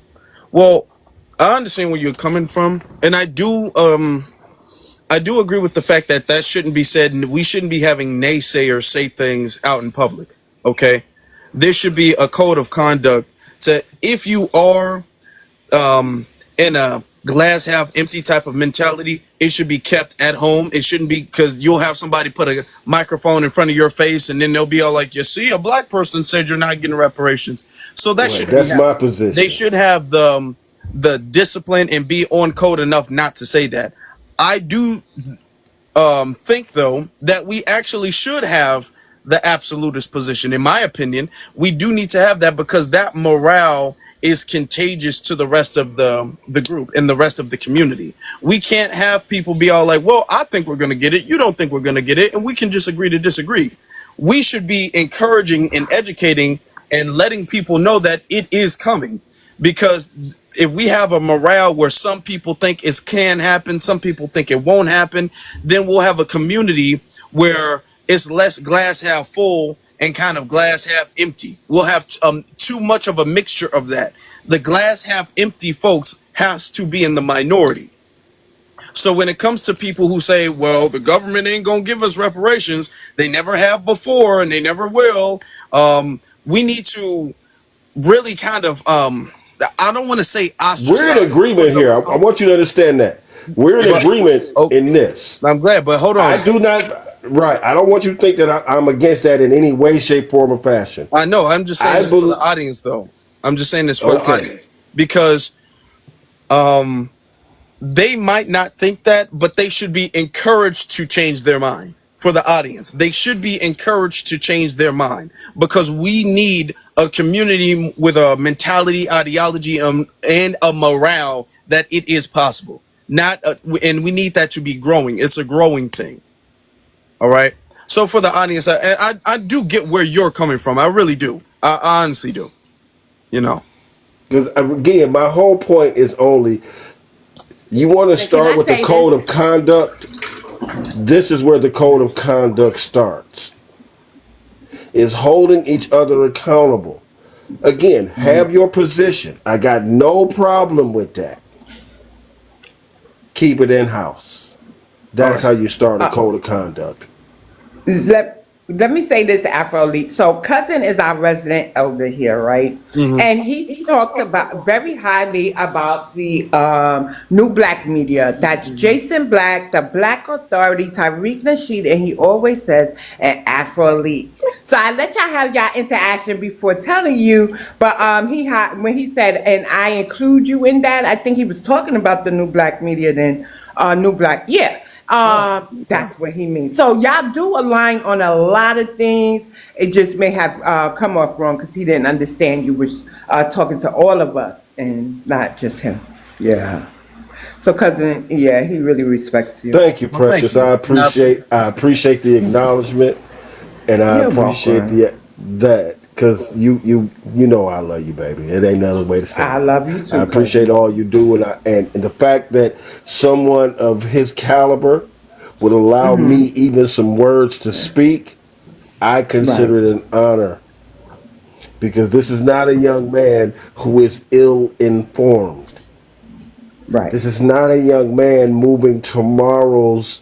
Well, I understand where you're coming from, and I do agree with the fact that that shouldn't be said, and we shouldn't be having naysayers say things out in public. Okay, there should be a code of conduct to if you are in a glass half empty type of mentality, it should be kept at home. It shouldn't be because you'll have somebody put a microphone in front of your face and then they'll be all like, you see, a black person said you're not getting reparations. So that Right, shouldn't be that's my happening. position. They should have the discipline and be on code enough not to say that. I do think though that we actually should have the absolutist position. In my opinion, we do need to have that because that morale is contagious to the rest of the group and the rest of the community. We can't have people be all like, well, I think we're going to get it, you don't think we're going to get it, and we can just agree to disagree. We should be encouraging and educating and letting people know that it is coming. Because if we have a morale where some people think it can happen, some people think it won't happen, then we'll have a community where it's less glass half full and kind of glass half empty. We'll have too much of a mixture of that. The glass half empty folks has to be in the minority. So when it comes to people who say, well, the government ain't gonna give us reparations, they never have before and they never will, we need to really kind of I don't want to say We're ostracize. in agreement here. I want you to understand that. We're in agreement Oh, in this. I'm glad, but hold on. I do not, right. I don't want you to think that I'm against that in any way, shape, form, or fashion. I know. I'm just saying I this for the believe, audience, though. I'm just saying this for the okay. audience because they might not think that, but they should be encouraged to change their mind. For the audience, they should be encouraged to change their mind because we need a community with a mentality, ideology, and a morale that it is possible. And we need that to be growing. It's a growing thing. All right. So for the audience, I do get where you're coming from. I really do. I honestly do. You know. Because again, my whole point is only you want to start with the code of conduct. This is where the code of conduct starts. Is holding each other accountable. Again, have your position. I got no problem with that. Keep it in house. That's how you start a code of conduct. Let me say this, Afro Elite. So, Cousin is our resident elder here, right? And he talks about very highly about the new black media. That's Jason Black, the Black Authority, Tariq Nasheed, and he always says, and Afro Elite. So I let y'all have y'all interaction before telling you, but when he said, and I include you in that, I think he was talking about the new black media then, new black, yeah. That's what he means. So y'all do align on a lot of things. It just may have come off wrong because he didn't understand you was talking to all of us and not just him. Yeah. So Cousin, yeah, he really respects you. Thank you, Precious. Well, thank you. I appreciate the acknowledgement, and I You're appreciate welcome. that because you know I love you, baby. It ain't another way to say I it. love you too. I appreciate all you do, and the fact that someone of his caliber would allow me even some words to speak, I consider it an honor. Because this is not a young man who is ill-informed. Right. This is not a young man moving tomorrow's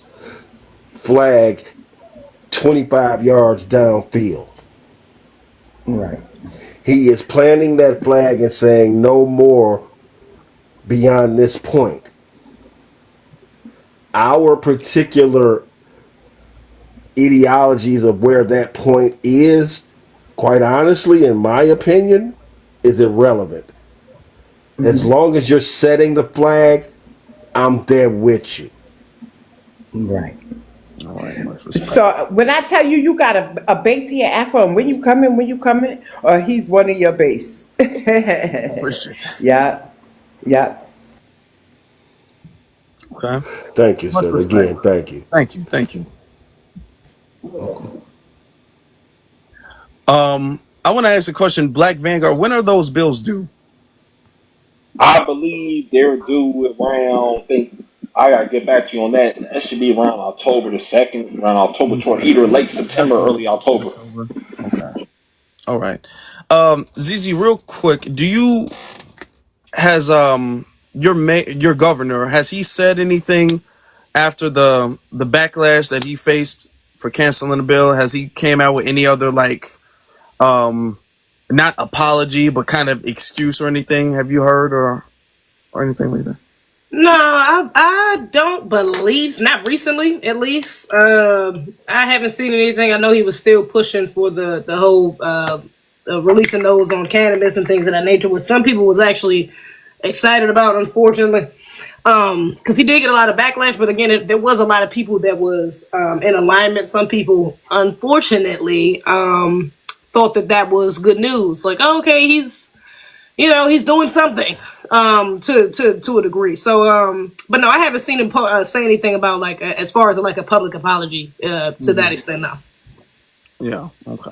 flag 25 yards downfield. Right. He is planting that flag and saying no more beyond this point. Our particular ideologies of where that point is, quite honestly, in my opinion, is irrelevant. As long as you're setting the flag, I'm there with you. Right. All right, much respect. So when I tell you you got a base here, Afro, and when you coming, or he's one of your base. Appreciate that. Yeah. Yeah. Okay. Thank you, Much sir. respect. Again, thank you. Thank you. I want to ask a question. Black Vanguard, when are those bills due? I believe they're due around. I gotta get back to you on that. That should be around October the 2nd, around October 20, either late September, or early October. Okay. All right. ZZ, real quick, has your governor, has he said anything after the backlash that he faced for canceling the bill? Has he came out with any other not apology but kind of excuse or anything? Have you heard or anything like that? No, I don't believe, not recently at least. I haven't seen anything. I know he was still pushing for the whole releasing those on cannabis and things of that nature, which some people was actually excited about, unfortunately. Because he did get a lot of backlash, but again, there was a lot of people that was in alignment. Some people, unfortunately, thought that was good news. Like, oh, okay, he's doing something to a degree. So, but no, I haven't seen him say anything about as far as a public apology to that extent now. Yeah. Okay.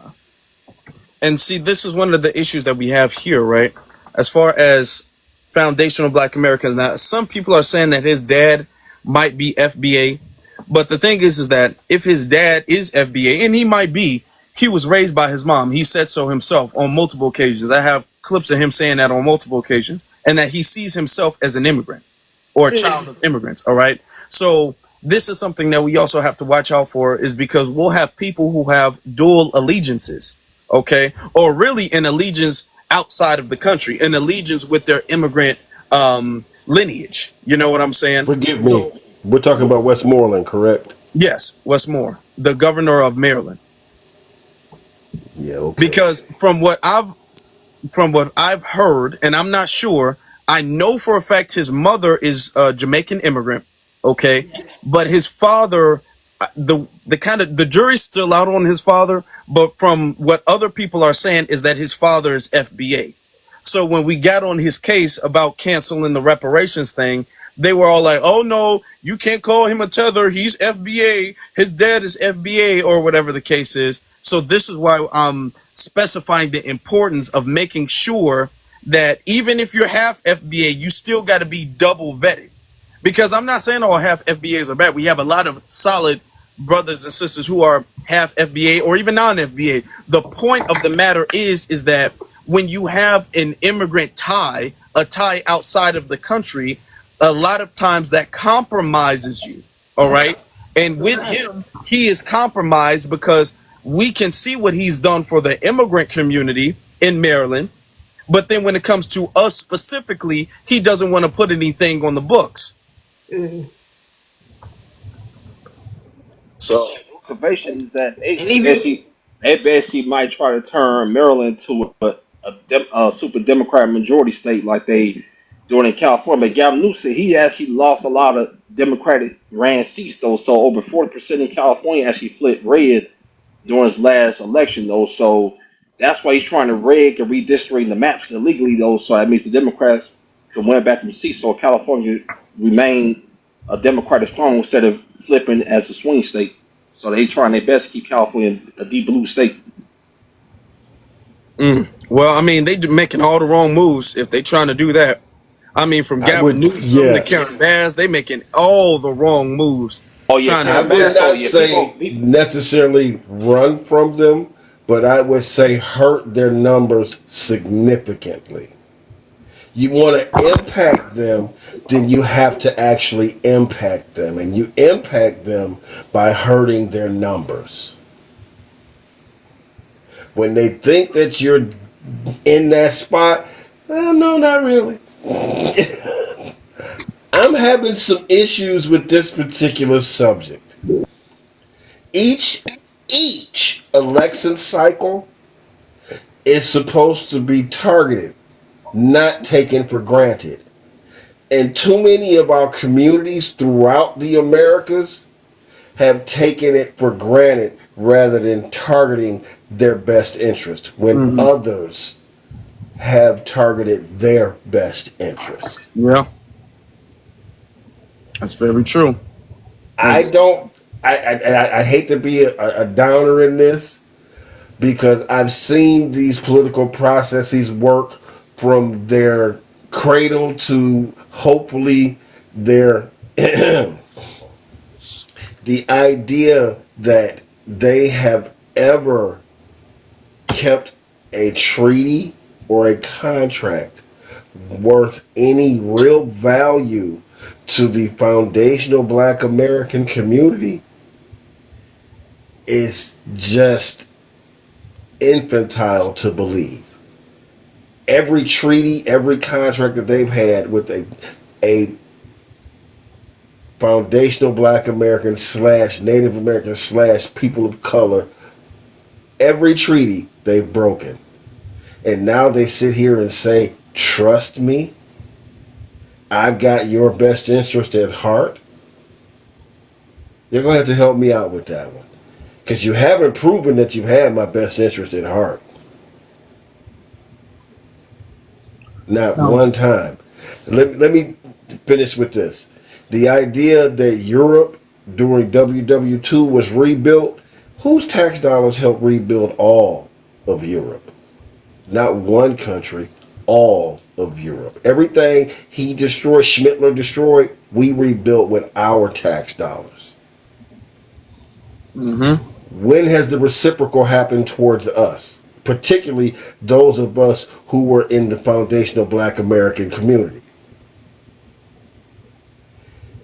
And see, this is one of the issues that we have here, right? As far as foundational Black Americans. Now, some people are saying that his dad might be FBA, but the thing is that if his dad is FBA, and he might be, he was raised by his mom. He said so himself on multiple occasions. I have clips of him saying that on multiple occasions, and that he sees himself as an immigrant or a child of immigrants. All right. So this is something that we also have to watch out for, is because we'll have people who have dual allegiances, okay, or really an allegiance outside of the country, an allegiance with their immigrant lineage. You know what I'm saying? Forgive me. So We're talking about Westmoreland, correct? yes, Westmore, the governor of Maryland, Yeah, okay. because from what I've heard, and I'm not sure, I know for a fact his mother is a Jamaican immigrant, okay, but his father, the kind of the jury's still out on his father, but from what other people are saying is that his father is FBA. So when we got on his case about canceling the reparations thing, they were all like, "Oh no, you can't call him a tether. He's FBA. His dad is FBA," or whatever the case is. So this is why I'm specifying the importance of making sure that even if you're half FBA, you still got to be double vetted. Because I'm not saying all half FBAs are bad. We have a lot of solid brothers and sisters who are half FBA or even non-FBA. The point of the matter is that when you have an immigrant tie, a tie outside of the country, a lot of times that compromises you. All right. And with him, he is compromised because we can see what he's done for the immigrant community in Maryland. But then when it comes to us specifically, he doesn't want to put anything on the books. So Observation is that And even they basically might try to turn Maryland to a super Democrat majority state like they doing in California. But Gavin Newsom, he actually lost a lot of Democratic ran seats though. So over 40% in California actually flipped red during his last election though. So that's why he's trying to rig and redistricting the maps illegally though. So that means the Democrats can win back from seats. So California remain a Democratic strong instead of flipping as a swing state. So they trying their best to keep California a deep blue state. well, I mean, they making all the wrong moves if they trying to do that. I mean, from I Gavin would, Newsom to yeah. Karen Bass, they making all the wrong moves Oh yeah, trying I to. Karen would Bass. Oh not yeah, say necessarily run from them, but I would say hurt their numbers significantly. You want to impact them, then you have to actually impact them. And you impact them by hurting their numbers. When they think that you're in that spot, well, no, not really. I'm having some issues with this particular subject. Each election cycle is supposed to be targeted, not taken for granted. And too many of our communities throughout the Americas have taken it for granted rather than targeting their best interest when Mhm. others have targeted their best interest. Yeah, that's very true. I That's, don't. I hate to be a downer in this because I've seen these political processes work from their cradle to hopefully their the idea that they have ever kept a treaty or a contract worth any real value to the foundational Black American community is just infantile to believe. Every treaty, every contract that they've had with a foundational Black American / Native American / people of color, every treaty they've broken. And now they sit here and say, trust me, I've got your best interest at heart. You're going to have to help me out with that one. Because you haven't proven that you have my best interest at heart. Not one time. Let me finish with this. The idea that Europe during WW2 was rebuilt, whose tax dollars helped rebuild all of Europe. Not one country, all of Europe. Everything he destroyed, Schmittler destroyed, we rebuilt with our tax dollars. Mm-hmm. When has the reciprocal happened towards us? Particularly those of us who were in the foundational Black American community.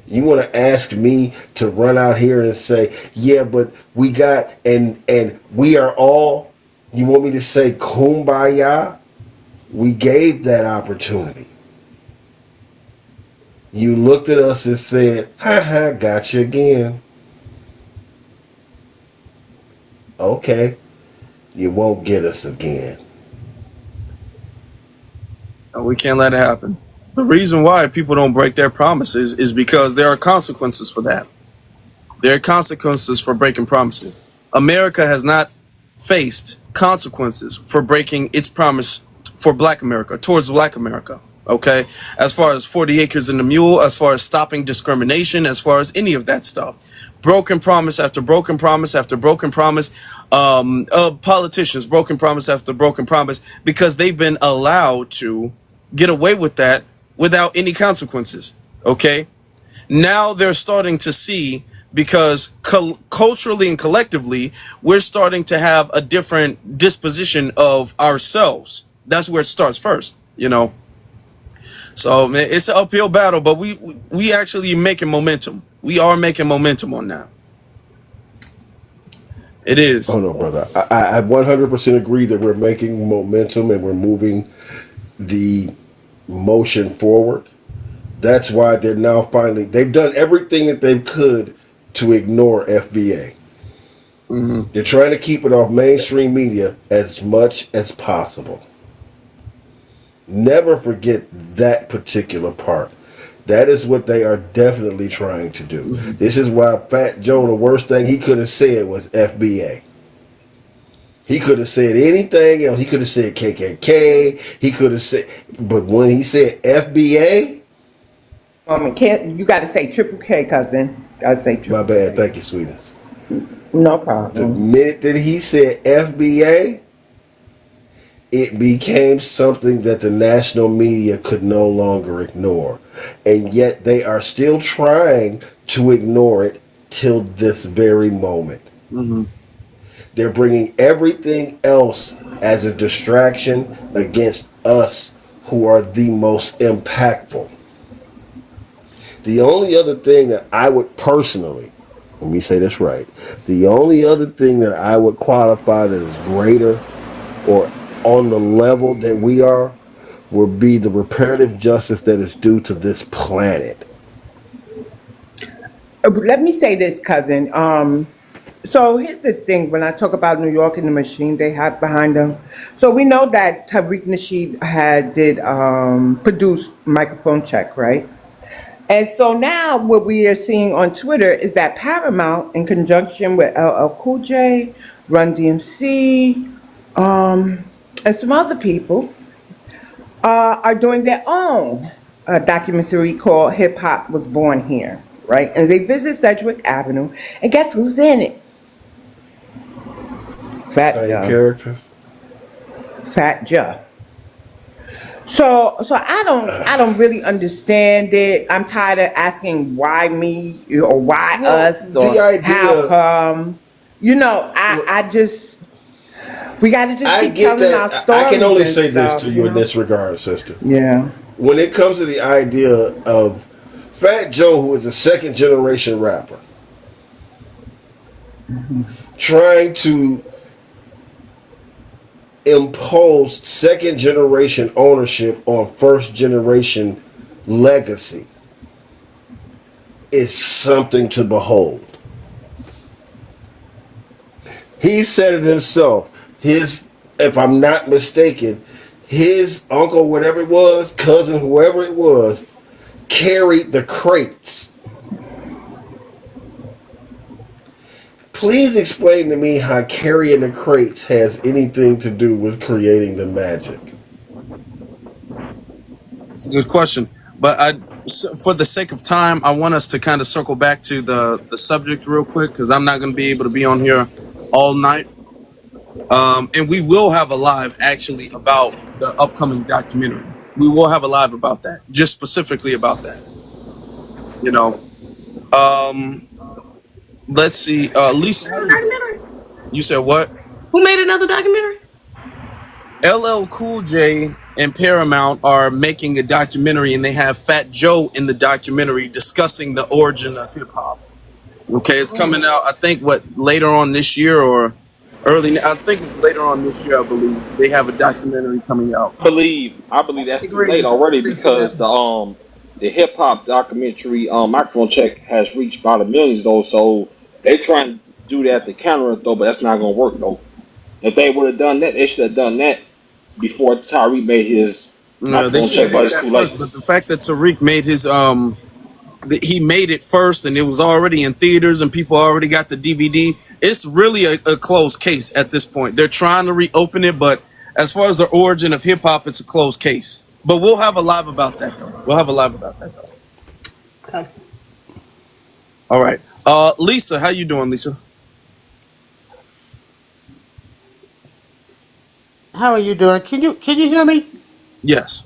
You want to ask me to run out here and say, yeah, but we got, and we are all, you want me to say kumbaya? We gave that opportunity. You looked at us and said, ha ha, got you again. Okay, you won't get us again. No, we can't let it happen. The reason why people don't break their promises is because there are consequences for that. There are consequences for breaking promises. America has not faced consequences for breaking its promise for Black America, towards Black America. Okay? As far as 40 acres and a mule, as far as stopping discrimination, as far as any of that stuff. Broken promise after broken promise after broken promise. Politicians, broken promise after broken promise, because they've been allowed to get away with that without any consequences. Okay? Now they're starting to see, because culturally and collectively, we're starting to have a different disposition of ourselves. That's where it starts first, you know. So man, it's an uphill battle, but we actually making momentum. We are making momentum on that. It is. Oh no, brother. I 100% agree that we're making momentum and we're moving the motion forward. That's why they're now finally, they've done everything that they could to ignore FBA. Mm-hmm. They're trying to keep it off mainstream media as much as possible. Never forget that particular part. That is what they are definitely trying to do. Mm-hmm. This is why Fat Joe, the worst thing he could have said was FBA. He could have said anything else. He could have said KKK. He could have said, but when he said FBA, you got to say triple K, cousin. Got to say triple. My bad. K. Thank you, sweetness. No problem. The minute that he said FBA, it became something that the national media could no longer ignore. And yet they are still trying to ignore it till this very moment. Mm-hmm. They're bringing everything else as a distraction against us who are the most impactful. The only other thing that I would personally, let me say this right, the only other thing that I would qualify that is greater or on the level that we are would be the reparative justice that is due to this planet. Let me say this, cousin. So here's the thing, when I talk about New York and the machine they have behind them. So we know that Tariq Nasheed did produce Microphone Check, right? And so now what we are seeing on Twitter is that Paramount, in conjunction with LL Cool J, Run DMC, and some other people, are doing their own documentary called Hip Hop Was Born Here, right? And they visit Sedgwick Avenue, and guess who's in it? Same characters. Fat Joe. So I don't really understand it. I'm tired of asking why me or why us or how come. You know, I just, we got to just keep telling our stories. I can only say this to you in this regard, sister. Yeah. When it comes to the idea of Fat Joe, who is a second generation rapper, trying to imposed second generation ownership on first generation legacy is something to behold. He said it himself. If I'm not mistaken, his uncle, whatever it was, cousin, whoever it was, carried the crates. Please explain to me how carrying the crates has anything to do with creating the magic. It's a good question, but for the sake of time, I want us to kind of circle back to the subject real quick, because I'm not going to be able to be on here all night. And we will have a live actually about the upcoming documentary. We will have a live about that, just specifically about that. You know, um, let's see. Lisa, how you doing? Documentary. You said what? Who made another documentary? LL Cool J and Paramount are making a documentary, and they have Fat Joe in the documentary discussing the origin of hip hop. Okay, it's coming out. I think what later on this year or early. I think it's later on this year. I believe they have a documentary coming out. I believe that's too late already because the hip hop documentary microphone check has reached by the millions though, so they trying to do that to counter it though, but that's not gonna work though. If they would have done that, they should have done that before Tyree made his They microphone should check, have but did it's that too late. first, but the fact that Tariq made his he made it first and it was already in theaters and people already got the DVD. It's really a closed case at this point. They're trying to reopen it, but as far as the origin of hip hop, it's a closed case. But we'll have a live about that though. We'll have a live about that though. Okay. All right. Lisa, how you doing, Lisa? How are you doing? Can you hear me? Yes.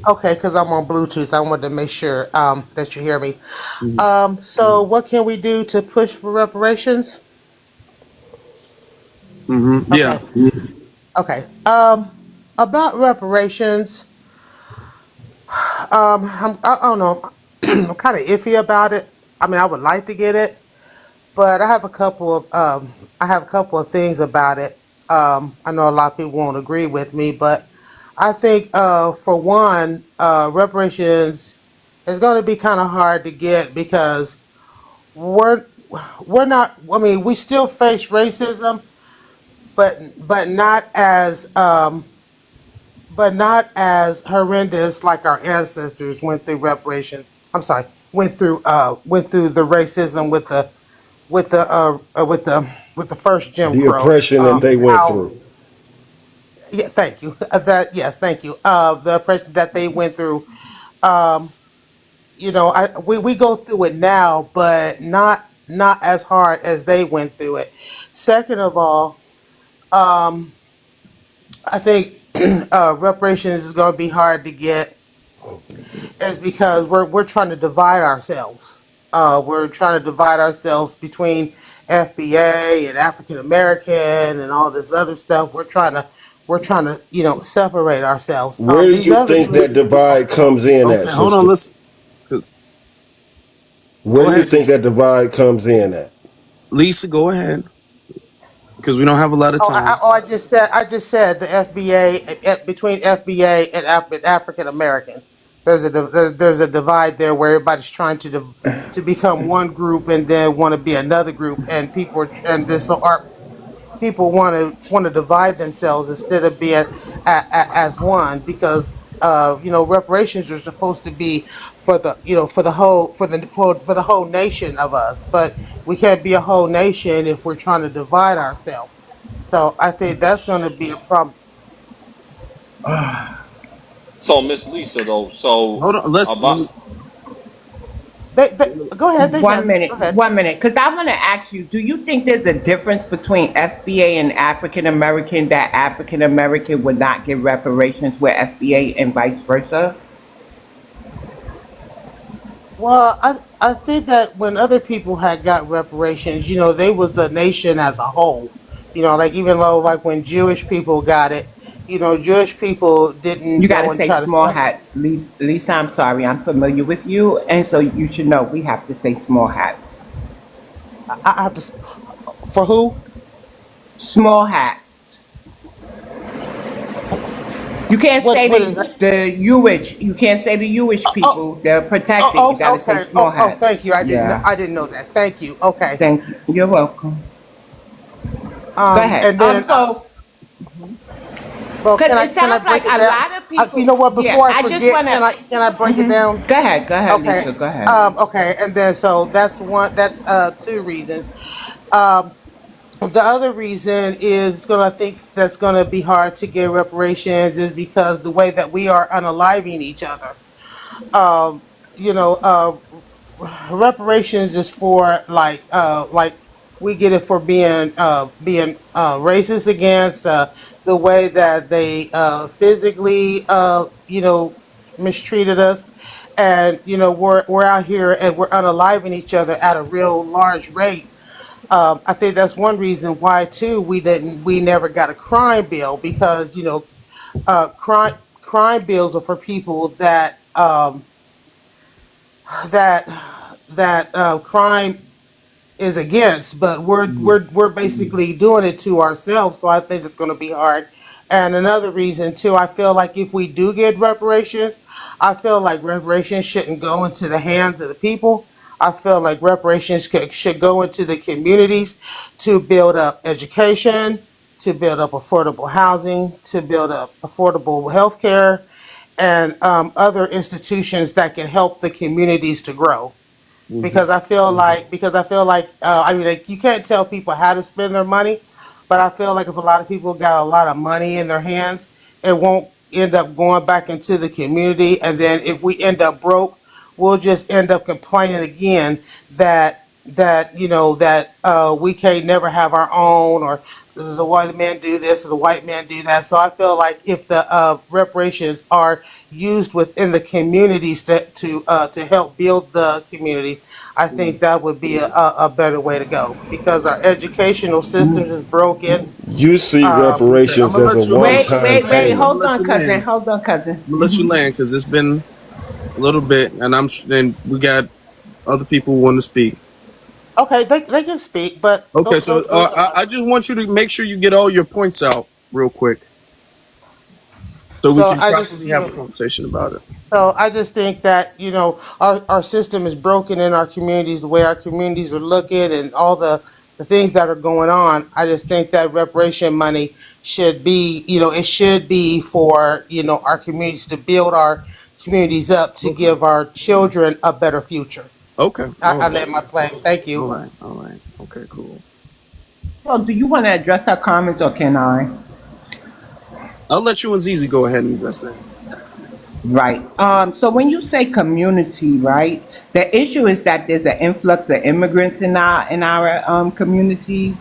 Okay, because I'm on Bluetooth. I wanted to make sure that you hear me. Mm-hmm. So what can we do to push for reparations? Mm-hmm. Yeah. Okay. Okay. About reparations, I don't know. I'm kind of iffy about it. I mean, I would like to get it, but I have a couple of things about it. I know a lot of people won't agree with me, but I think for one, reparations is going to be kind of hard to get because we're we're not. I mean, we still face racism, but not as horrendous like our ancestors went through reparations. I'm sorry, went through the racism with the first Jim The Crow. oppression that they went How through. Yeah, thank you. That Yes, thank you. The oppression that they went through. Um, we go through it now, but not as hard as they went through it. Second of all, um, I think reparations is going to be hard to get, is because we're trying to divide ourselves. We're trying to divide ourselves between FBA and African American and all this other stuff. We're trying to separate ourselves. Where do These you other think that groups. divide comes in at, Okay, hold on. sister? Let's Where go do you ahead, think Lisa. that divide comes in at? Lisa, go ahead because we don't have a lot of time. I just said the FBA, between FBA and African American. There's a divide there where everybody's trying to become one group and then want to be another group, and people want to divide themselves instead of being as one, because reparations are supposed to be for the whole nation of us, but we can't be a whole nation if we're trying to divide ourselves. So I think that's going to be a problem. So Miss Lisa though, so Hold on. Let about me. Go ahead, they One can go minute, ahead. 1 minute, because I want to ask you: do you think there's a difference between FBA and African American, that African American would not get reparations with FBA and vice versa? Well, I think that when other people had got reparations, they was a nation as a whole. Like, even though, like, when Jewish people got it, Jewish people didn't You got go to and say try to small separate. hats, Lisa. I'm sorry, I'm familiar with you, and so you should know we have to say small hats. I have to for who? Small hats. You can't say What is that? the Jewish. You can't say the Jewish Oh, people. They're oh, protected. You got to say okay. small hats. Thank you. Yeah. I didn't know that. Thank you. Okay. Thank you. You're welcome. Go ahead. And then So, well, because it can I sounds like break it a down? lot of You people. know what? Yeah, Before I I just forget, want to. can I break it down? Go ahead, Okay. Lisa. Go ahead. Okay. And then, so that's one. That's two reasons. Um, the other reason is I think that's gonna be hard to get reparations is because the way that we are unaliving each other. Um, you know, reparations is for, like, We get it for being racist against the way that they physically mistreated us, and we're out here and we're unaliving each other at a real large rate. I think that's one reason why too we never got a crime bill, because crime bills are for people that crime is against, but we're basically doing it to ourselves. So I think it's going to be hard. And another reason too, I feel like if we do get reparations, I feel like reparations shouldn't go into the hands of the people. I feel like reparations should go into the communities to build up education, to build up affordable housing, to build up affordable health care, and other institutions that can help the communities to grow. Because I feel like I mean, like, you can't tell people how to spend their money, but I feel like if a lot of people got a lot of money in their hands, it won't end up going back into the community, and then if we end up broke, we'll just end up complaining again that we can't never have our own, or the white man do this or the white man do that. So I feel like if the reparations are used within the communities to help build the communities, I think that would be a better way to go, because our educational systems is broken. You see Okay, I'm reparations gonna as a let you. I'm gonna let you one-time Wait. land. I'm gonna payment. Hold let on, you cousin. land. Hold on, cousin. I'm gonna let you land because it's been a little bit, and and we got other people who want to speak. Okay, they can speak, but Okay, so those are I just want you to make sure you get all your points out real quick, so we so can I just properly have a conversation about it. so I just think that our system is broken in our communities, the way our communities are looking, and all the things that are going on. I just think that reparation money should be, it should be for our communities, to build our communities up, to Okay. give our children a better future. Okay. All I right. let my play. Thank All you. right. All right. Okay. Cool. So, do you want to address her comments or can I? I'll let you and Zizi go ahead and address that. Right. So when you say community, right, the issue is that there's an influx of immigrants in our communities,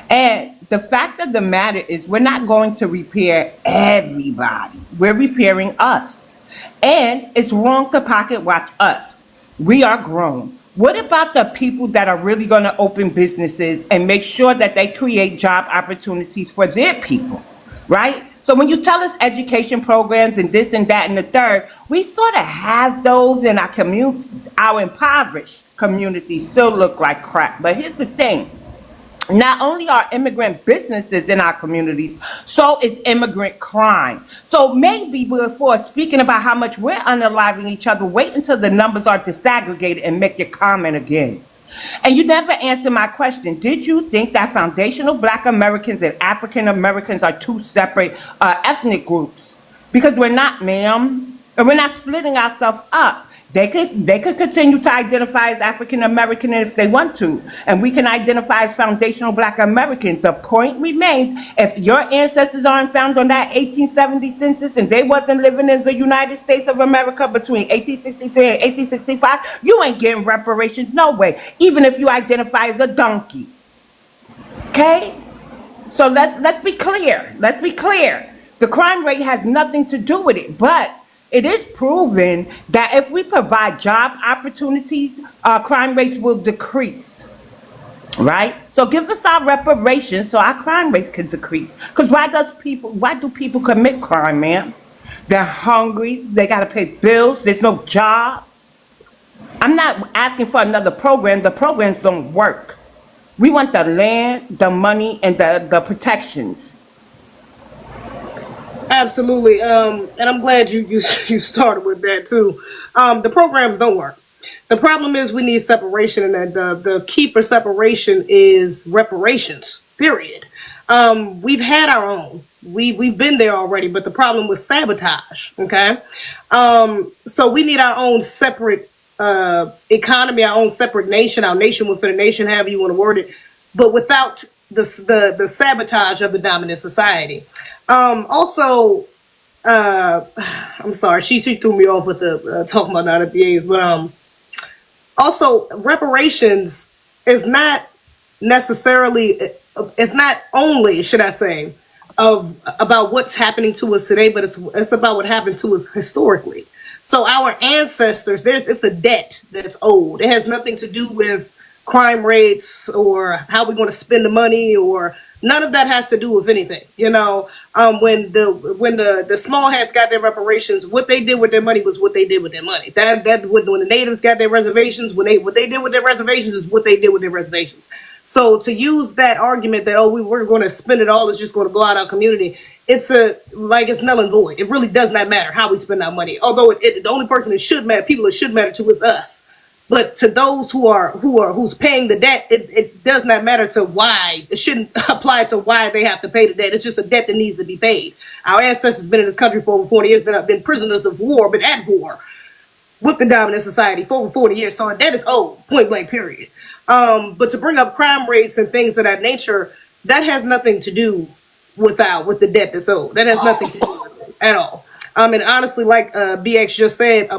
and the fact of the matter is we're not going to repair everybody. We're repairing us, and it's wrong to pocket watch us. We are grown. What about the people that are really going to open businesses and make sure that they create job opportunities for their people? Right? So when you tell us education programs and this and that and the third, we sort of have those in our community. Our impoverished communities still look like crap. But here's the thing. Not only are immigrant businesses in our communities, so is immigrant crime. So maybe before speaking about how much we're unaliving each other, wait until the numbers are disaggregated and make your comment again. And you never answered my question. Did you think that foundational Black Americans and African Americans are two separate ethnic groups? Because we're not, ma'am. And we're not splitting ourselves up. They could continue to identify as African American if they want to, and we can identify as foundational Black Americans. The point remains: if your ancestors aren't found on that 1870 census and they wasn't living in the United States of America between 1863 and 1865, you ain't getting reparations, no way. Even if you identify as a donkey, okay? So let's be clear. Let's be clear. The crime rate has nothing to do with it, but it is proven that if we provide job opportunities, crime rates will decrease. Right? So give us our reparations so our crime rates can decrease. Because why do people commit crime, man? They're hungry, they gotta pay bills, there's no jobs. I'm not asking for another program. The programs don't work. We want the land, the money, and the protections. Absolutely. And I'm glad you started with that too. The programs don't work. The problem is we need separation, and that the key for separation is reparations. Period. We've had our own. We've been there already, but the problem was sabotage. Okay. So we need our own separate economy, our own separate nation, our nation within a nation, however you want to word it, but without the sabotage of the dominant society. Also, I'm sorry, she threw me off with the talking about non-FBAs, but also reparations is not necessarily, it's not only, should I say, of about what's happening to us today, but it's about what happened to us historically. So our ancestors, it's a debt that's owed. It has nothing to do with crime rates or how we're going to spend the money, or none of that has to do with anything. When the small hats got their reparations, what they did with their money was what they did with their money. That when the natives got their reservations, what they did with their reservations is what they did with their reservations. So to use that argument that we're going to spend it all, it's just going to go out our community, it's null and void. It really does not matter how we spend our money. Although the only person it should matter, people it should matter to, is us. But to those who's paying the debt, it does not matter to why. It shouldn't apply to why they have to pay the debt. It's just a debt that needs to be paid. Our ancestors been in this country for over 40 years, been prisoners of war, been at war with the dominant society for over 40 years. So a debt is owed, point blank, period. But to bring up crime rates and things of that nature, that has nothing to do with the debt that's owed. That has nothing to do with it at all. And honestly, like BX just said,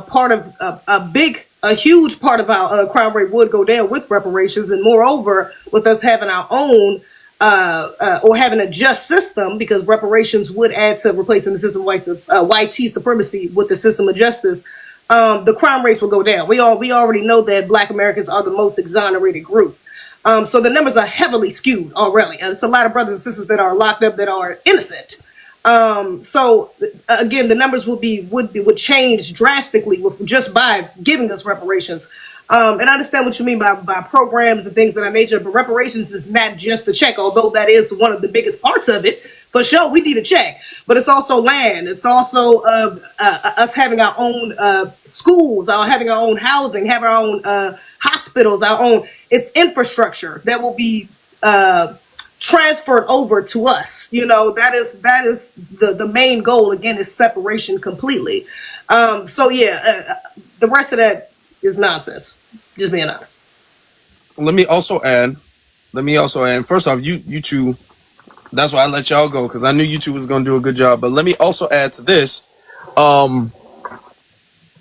a huge part of our crime rate would go down with reparations, and moreover, with us having our own or having a just system, because reparations would add to replacing the system of white supremacy with the system of justice. The crime rates will go down. We already know that Black Americans are the most exonerated group. So the numbers are heavily skewed already. And it's a lot of brothers and sisters that are locked up that are innocent. So again, the numbers would change drastically just by giving us reparations. And I understand what you mean by programs and things of that nature, but reparations is not just a check, although that is one of the biggest parts of it. For sure, we need a check, but it's also land. It's also us having our own schools, having our own housing, having our own hospitals, it's infrastructure that will be transferred over to us. That is the main goal. Again, is separation completely. The rest of that is nonsense. Just being honest. Let me also add. First off, you two. That's why I let y'all go, because I knew you two was gonna do a good job. But let me also add to this.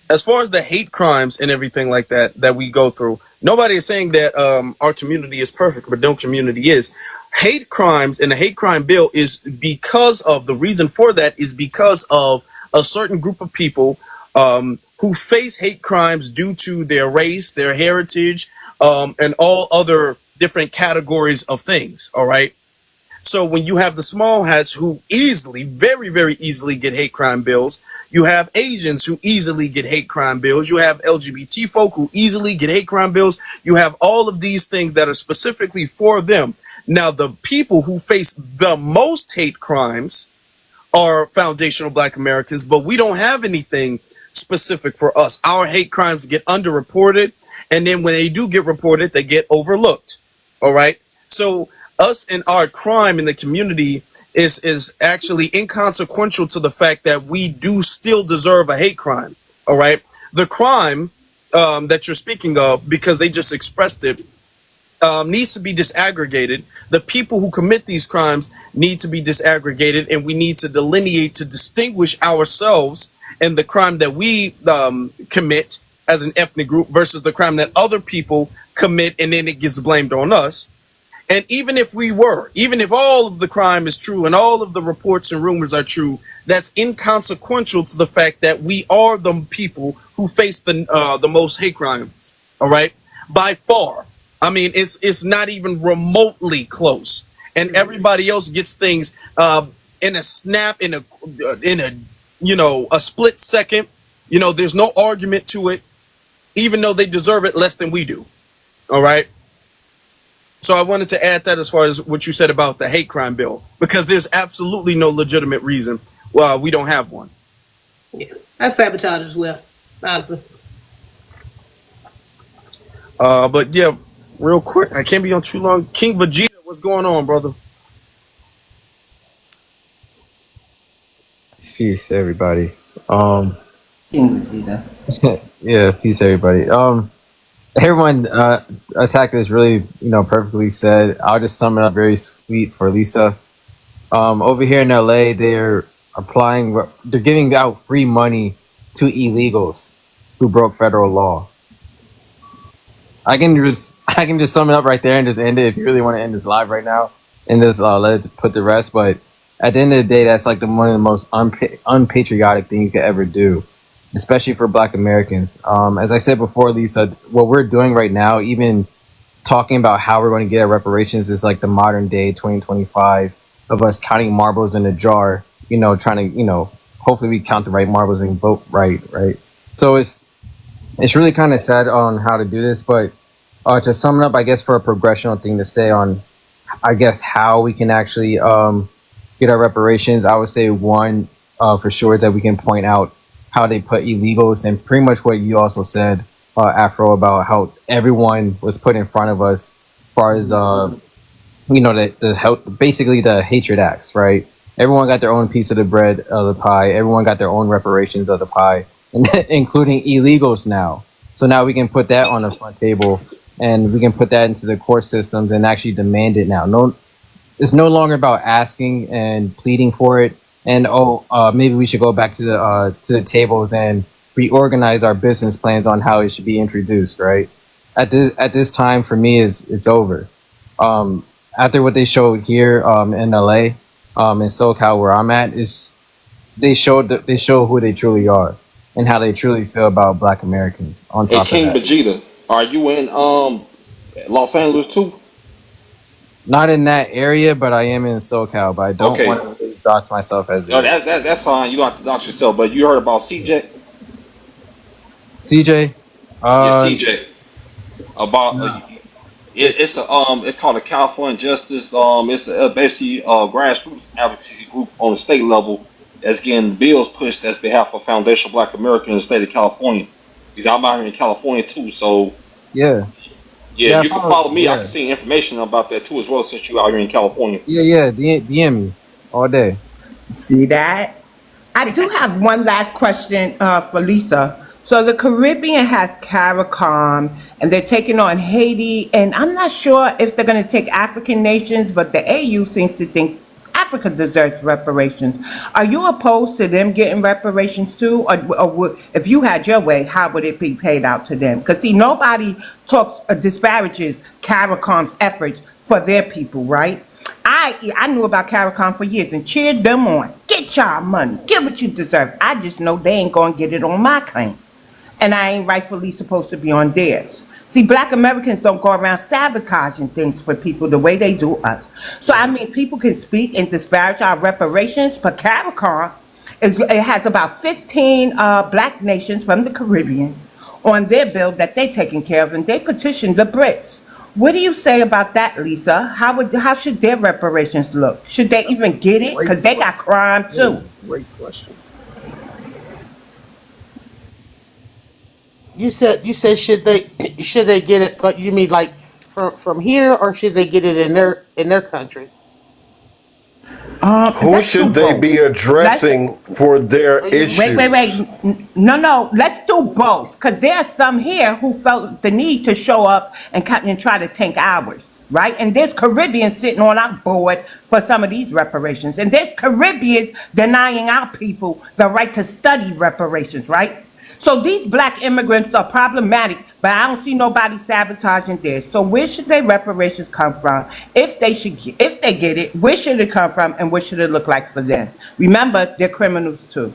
As far as the hate crimes and everything like that we go through, nobody is saying that our community is perfect, but no community is. Hate crimes and the hate crime bill is because of the reason for that is because of a certain group of people who face hate crimes due to their race, their heritage, and all other different categories of things. All right. So when you have the small hats who very, very easily get hate crime bills, you have Asians who easily get hate crime bills, you have LGBT folk who easily get hate crime bills, you have all of these things that are specifically for them. Now, the people who face the most hate crimes are foundational Black Americans, but we don't have anything specific for us. Our hate crimes get underreported, and then when they do get reported, they get overlooked. All right? So us and our crime in the community is actually inconsequential to the fact that we do still deserve a hate crime. All right. The crime that you're speaking of, because they just expressed it, needs to be disaggregated. The people who commit these crimes need to be disaggregated, and we need to delineate to distinguish ourselves and the crime that we commit as an ethnic group versus the crime that other people commit, and then it gets blamed on us. And even if all of the crime is true and all of the reports and rumors are true, that's inconsequential to the fact that we are the people who face the most hate crimes. All right, by far. I mean, it's not even remotely close. And everybody else gets things in a snap, in a split second. There's no argument to it, even though they deserve it less than we do. All right. So I wanted to add that as far as what you said about the hate crime bill, because there's absolutely no legitimate reason why we don't have one. Yeah, that's sabotage as well, honestly. But yeah, real quick, I can't be on too long. King Vegeta, what's going on, brother? Peace, everybody. King Vegeta. Yeah, peace, everybody. Everyone attacked this really, perfectly said. I'll just sum it up very sweet for Lisa. Over here in LA, they're giving out free money to illegals who broke federal law. I can just sum it up right there and just end it if you really want to end this live right now and just let it put the rest. But at the end of the day, that's like one of the most unpatriotic thing you could ever do, especially for Black Americans. As I said before, Lisa, what we're doing right now, even talking about how we're going to get our reparations, is like the modern day 2025 of us counting marbles in a jar. Trying to hopefully we count the right marbles and vote right. So it's really kind of sad on how to do this, but to sum it up, I guess for a progressional thing to say on, I guess, how we can actually get our reparations, I would say one for sure is that we can point out how they put illegals, and pretty much what you also said, Afro, about how everyone was put in front of us, as far as basically the hatred acts, right? Everyone got their own piece of the bread of the pie. Everyone got their own reparations of the pie, including illegals now. So now we can put that on the front table, and we can put that into the court systems and actually demand it now. No, it's no longer about asking and pleading for it. And maybe we should go back to the tables and reorganize our business plans on how it should be introduced. Right at this time, for me, it's over. After what they showed here in LA, in SoCal, where I'm at, is they show who they truly are and how they truly feel about Black Americans. On Hey, top of King that, Vegeta, are you in Los Angeles too? not in that area, but I am in SoCal. But I don't Okay. want to dox myself as No, a that's fine. You don't have to dox yourself. But you heard about CJ? CJ. Yeah, CJ. About No. it's called a California Justice. It's basically a grassroots advocacy group on the state level that's getting bills pushed as behalf of foundational Black Americans in the state of California. Because I'm out here in California too, so Yeah. yeah, I you can follow me. I Yeah. can see information about that too as well since you out here in California. Yeah. DM me all day. See that? I do have one last question for Lisa. So the Caribbean has Caricom, and they're taking on Haiti, and I'm not sure if they're going to take African nations, but the AU seems to think Africa deserves reparations. Are you opposed to them getting reparations too, if you had your way, how would it be paid out to them? Because see, nobody talks disparages Caricom's efforts for their people, right? I knew about Caricom for years and cheered them on. Get y'all money. Get what you deserve. I just know they ain't gonna get it on my claim. And I ain't rightfully supposed to be on theirs. See, Black Americans don't go around sabotaging things for people the way they do us. So, I mean, people can speak and disparage our reparations, but Caricom, it has about 15 Black nations from the Caribbean on their bill that they're taking care of, and they petitioned the Brits. What do you say about that, Lisa? How should their reparations look? Should they even get it? Because they got crime too. Great question. You said should they get it? But you mean like from here, or should they get it in their country? Who Let's do should they both. be Let's addressing for their wait. issues? No. Let's do both, because there are some here who felt the need to show up and try to tank ours, right? And there's Caribbeans sitting on our board for some of these reparations, and there's Caribbeans denying our people the right to study reparations, right? So these Black immigrants are problematic, but I don't see nobody sabotaging this. So where should their reparations come from? If they get it, where should it come from, and what should it look like for them? Remember, they're criminals too.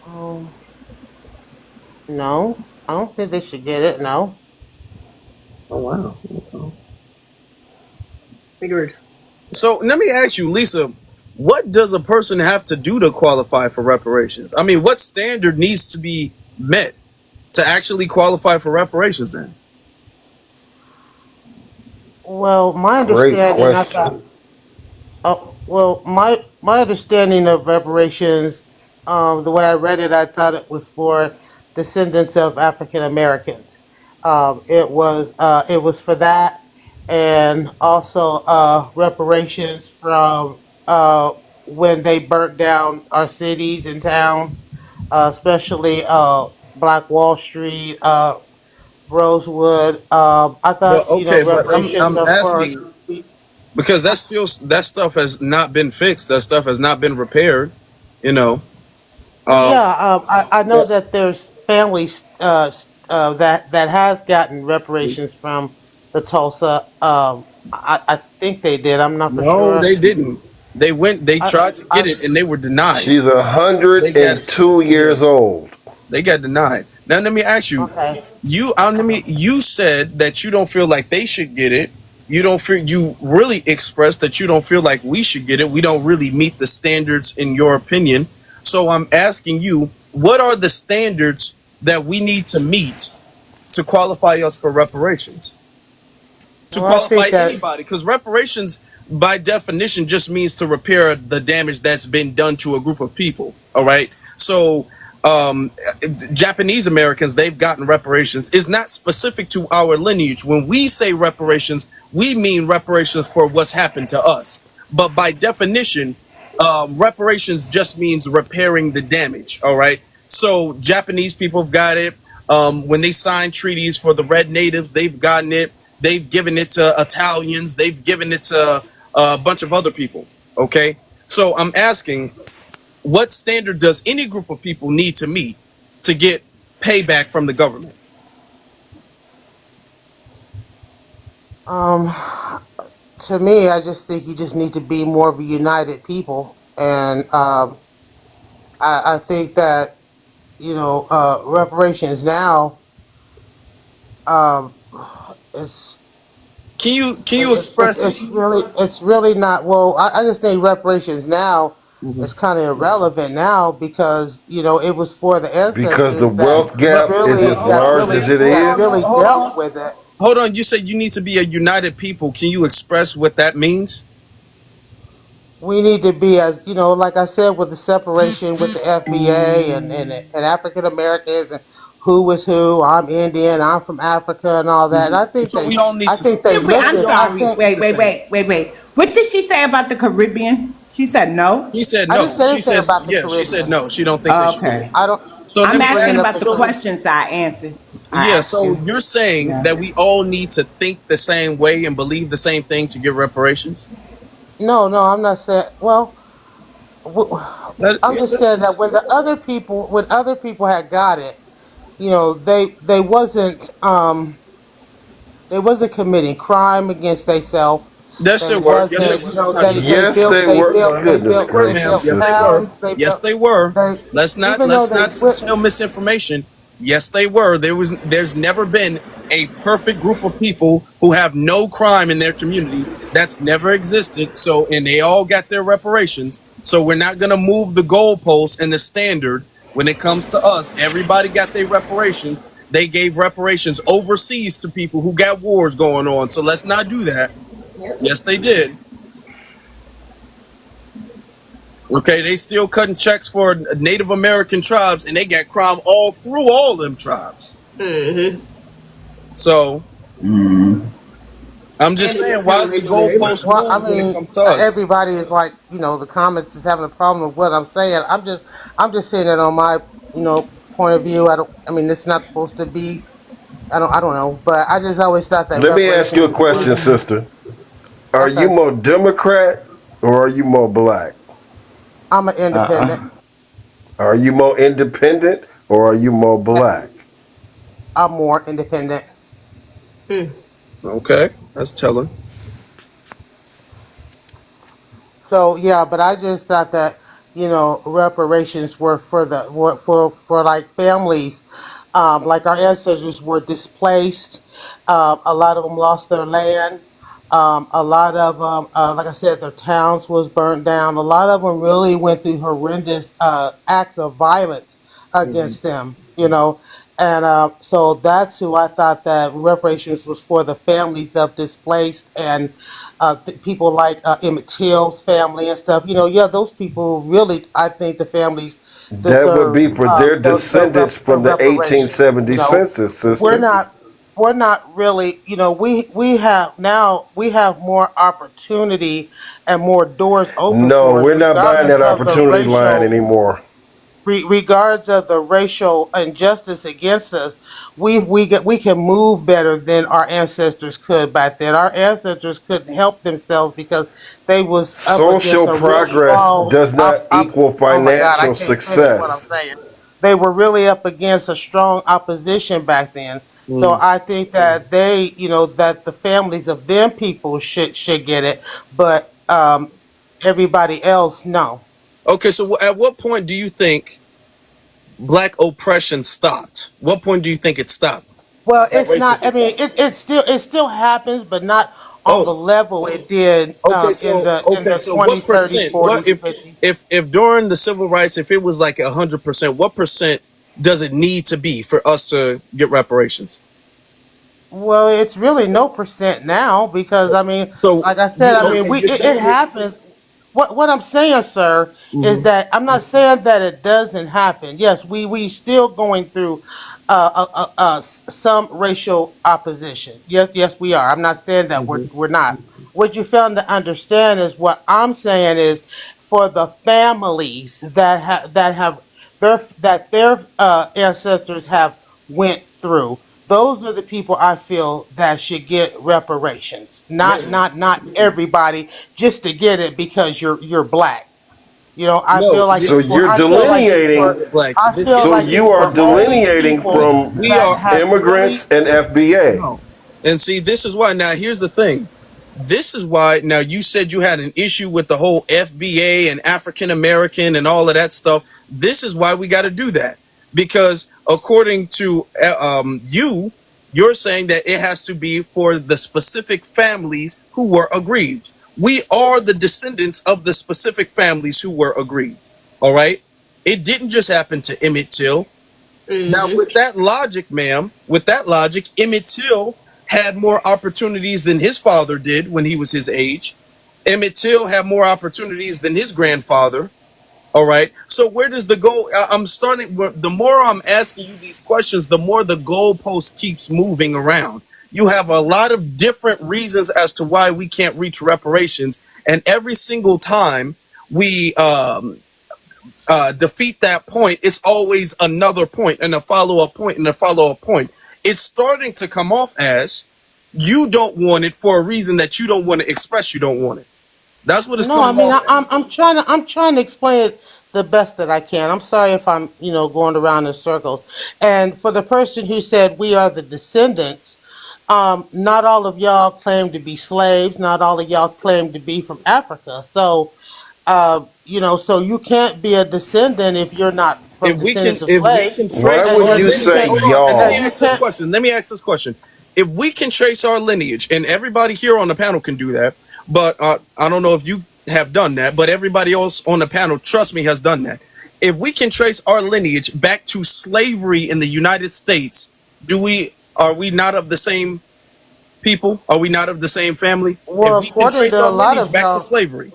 Um, no, I don't think they should get it. No. Oh wow. Okay. Figures. So let me ask you, Lisa, what does a person have to do to qualify for reparations? I mean, what standard needs to be met to actually qualify for reparations then? Well, my Great understanding, I thought. question. Well, my understanding of reparations, the way I read it, I thought it was for descendants of African Americans. It was for that, and also reparations from when they burnt down our cities and towns, especially Black Wall Street, Rosewood. I But thought okay, but reparations I'm are for. asking because that stuff has not been fixed. That stuff has not been repaired. You know, Yeah, I know Yeah. that there's families that has gotten reparations from the Tulsa. I think they did. I'm not for No, sure. they didn't. They I, tried to get I it and they were denied. She's They got, 102 yeah, years old. they got denied. Now let me ask you, okay. you said that you don't feel like they should get it. You don't feel, you really expressed that you don't feel like we should get it. We don't really meet the standards in your opinion. So I'm asking you, what are the standards that we need to meet to qualify us for reparations? To Well, I qualify think that anybody, because reparations by definition just means to repair the damage that's been done to a group of people. All right. So um Japanese Americans, they've gotten reparations. It's not specific to our lineage. When we say reparations, we mean reparations for what's happened to us, but by definition, reparations just means repairing the damage. All right. So Japanese people have got it. When they signed treaties for the red natives, they've gotten it. They've given it to Italians. They've given it to a bunch of other people. Okay. So I'm asking, what standard does any group of people need to meet to get payback from the government? um to me, I just think you just need to be more of a united people, and I think that reparations now, um, it's Can you express? it's really not. Well, I just think reparations now is kind of irrelevant now because it was for the Because the ancestors But wealth gap is as large as it that is. really dealt with it. hold on. You said you need to be a united people. Can you express what that means? We need to be, as like I said, with the separation with the FBA and African Americans and who is who. I'm Indian. I'm from Africa and all that. And So we all need I to think think. they Wait, looked I'm We at. all I need sorry. to think think the same. Wait. What did she say about the Caribbean? She said no. He said I didn't no. say She anything said about the yeah. She said Caribbean. no. She don't think they should get it. Okay. I don't. So I let I'm me ain't asking bringing ask. up about the. the So questions I answered. I yeah. asked So you. you're saying Yeah. that we all need to think the same way and believe the same thing to get reparations? No, no, I'm not saying. Well, w- I'm Yeah, just saying that when other people had got it, they wasn't committing crime against themselves. yes, They they were. Yes, they wasn't, were. That's not true. Yes, they were. Yes, Goodness they were, they ma'am. gracious, built Yes, they sister. were. towns. They Yes, built they were. they even though Let's they not tell misinformation. Yes, they were. There's never been a perfect group of people who have no crime in their community. That's never existed. So, and they all got their reparations. So we're not gonna move the goalposts and the standard when it comes to us. Everybody got their reparations. They gave reparations overseas to people who got wars going on. So let's not do that. Yes, they did. Okay, they still cutting checks for Native American tribes, and they got crime all through all them tribes. So I'm just saying, why is the goalpost well, I moved when it mean, comes to us? everybody is like, the comments is having a problem with what I'm saying. I'm just saying it on my, point of view. I mean, it's not supposed to be. I don't know, but I just always thought that Let me ask reparations you a was question, good. sister. Are you Okay, more Democrat or are you more black? I'm an independent. Are you more independent or are you more I, black? I'm more independent. Okay, that's telling. So yeah, but I just thought that reparations were for like families, like our ancestors were displaced. A lot of them lost their land. A lot of them, like I said, their towns was burnt down. A lot of them really went through horrendous acts of violence against them. And so that's who I thought that reparations was for, the families of displaced and people like Emmett Till's family and stuff. Yeah, those people really, I think the families That would deserve be for their descendants the from the reparations. 1870 census, We're sister. not we're not really, we have more opportunity and more doors open No, for us we're not buying that regardless of the opportunity line anymore. regards of the racial injustice against us, we can move better than our ancestors could back then. Our ancestors couldn't help themselves because they was up against Social a real progress strong does not equal oh my God, I financial can't finish what I'm success. saying. They were really up against a strong opposition back then. So Mm. I think that they, that the families of them people should get it, but everybody else no. Okay, so at what point do you think black oppression stopped? What point do you think it stopped? Well, That it's not. I racism mean, stopped. it still happens, but not on the Oh, level it did okay. in So the what 20s, 30s, percent? What 40s, 50s. if during the civil rights, if it was like 100%, what percent does it need to be for us to get reparations? Well, it's really no percent now because I mean, So like I said, you I mean, okay? You're it saying it. happens. What I'm saying, sir, is Mhm. that I'm not saying that it doesn't happen. Yes, we still going through some racial opposition. Yes, we are. I'm not saying that we're not. What you fail to understand is what I'm saying is for the families that have their ancestors have went through. Those are the people I feel that should get reparations. Not everybody just to get it because you're black. I No, feel like So it's for you're I feel like it's because for delineating, you're black. I This feel so like you it's are for only delineating people from we that are. have really immigrants and FBA. no. And see, this is why. Now, here's the thing. This is why. Now, you said you had an issue with the whole FBA and African American and all of that stuff. This is why we got to do that. Because according to you're saying that it has to be for the specific families who were aggrieved. We are the descendants of the specific families who were aggrieved. All right. It didn't just happen to Emmett Till. Now, with that logic, ma'am, with that logic, Emmett Till had more opportunities than his father did when he was his age. Emmett Till had more opportunities than his grandfather. All right. So where does the goal? I'm starting. The more I'm asking you these questions, the more the goalpost keeps moving around. You have a lot of different reasons as to why we can't reach reparations, and every single time we defeat that point, it's always another point and a follow-up point and a follow-up point. It's starting to come off as you don't want it for a reason that you don't want to express you don't want it. That's what it's No, I coming mean off as. I'm trying to explain it the best that I can. I'm sorry if I'm going around in circles. And for the person who said we are the descendants, not all of y'all claim to be slaves. Not all of y'all claim to be from Africa. So so you can't be a descendant if you're not from descendants of If we slaves, can Why trace would our and you you lineage, say can't hold on, and let me and y'all? you ask this can't. question. Let me ask this question. If we can trace our lineage, and everybody here on the panel can do that, but I don't know if you have done that, but everybody else on the panel, trust me, has done that. If we can trace our lineage back to slavery in the United States, do we are we not of the same people? Are we not of the same family? If Well, we can according trace to our a lot lineage of back to y'all, slavery.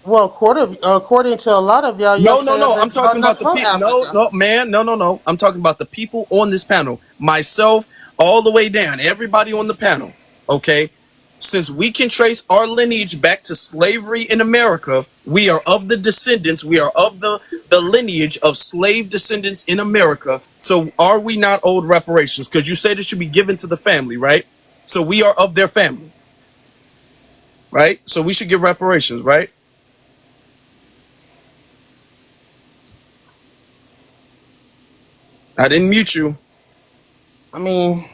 according to a lot of y'all, you're No, no, saying no. I'm that y'all talking about not the from people. No, Africa. no, man. No, no, no. I'm talking about the people on this panel. Myself, all the way down. Everybody on the panel. Okay. Since we can trace our lineage back to slavery in America, we are of the descendants. We are of the lineage of slave descendants in America. So are we not owed reparations? Because you said it should be given to the family, right? So we are of their family, right? So we should give reparations, right? I didn't mute you. I mean,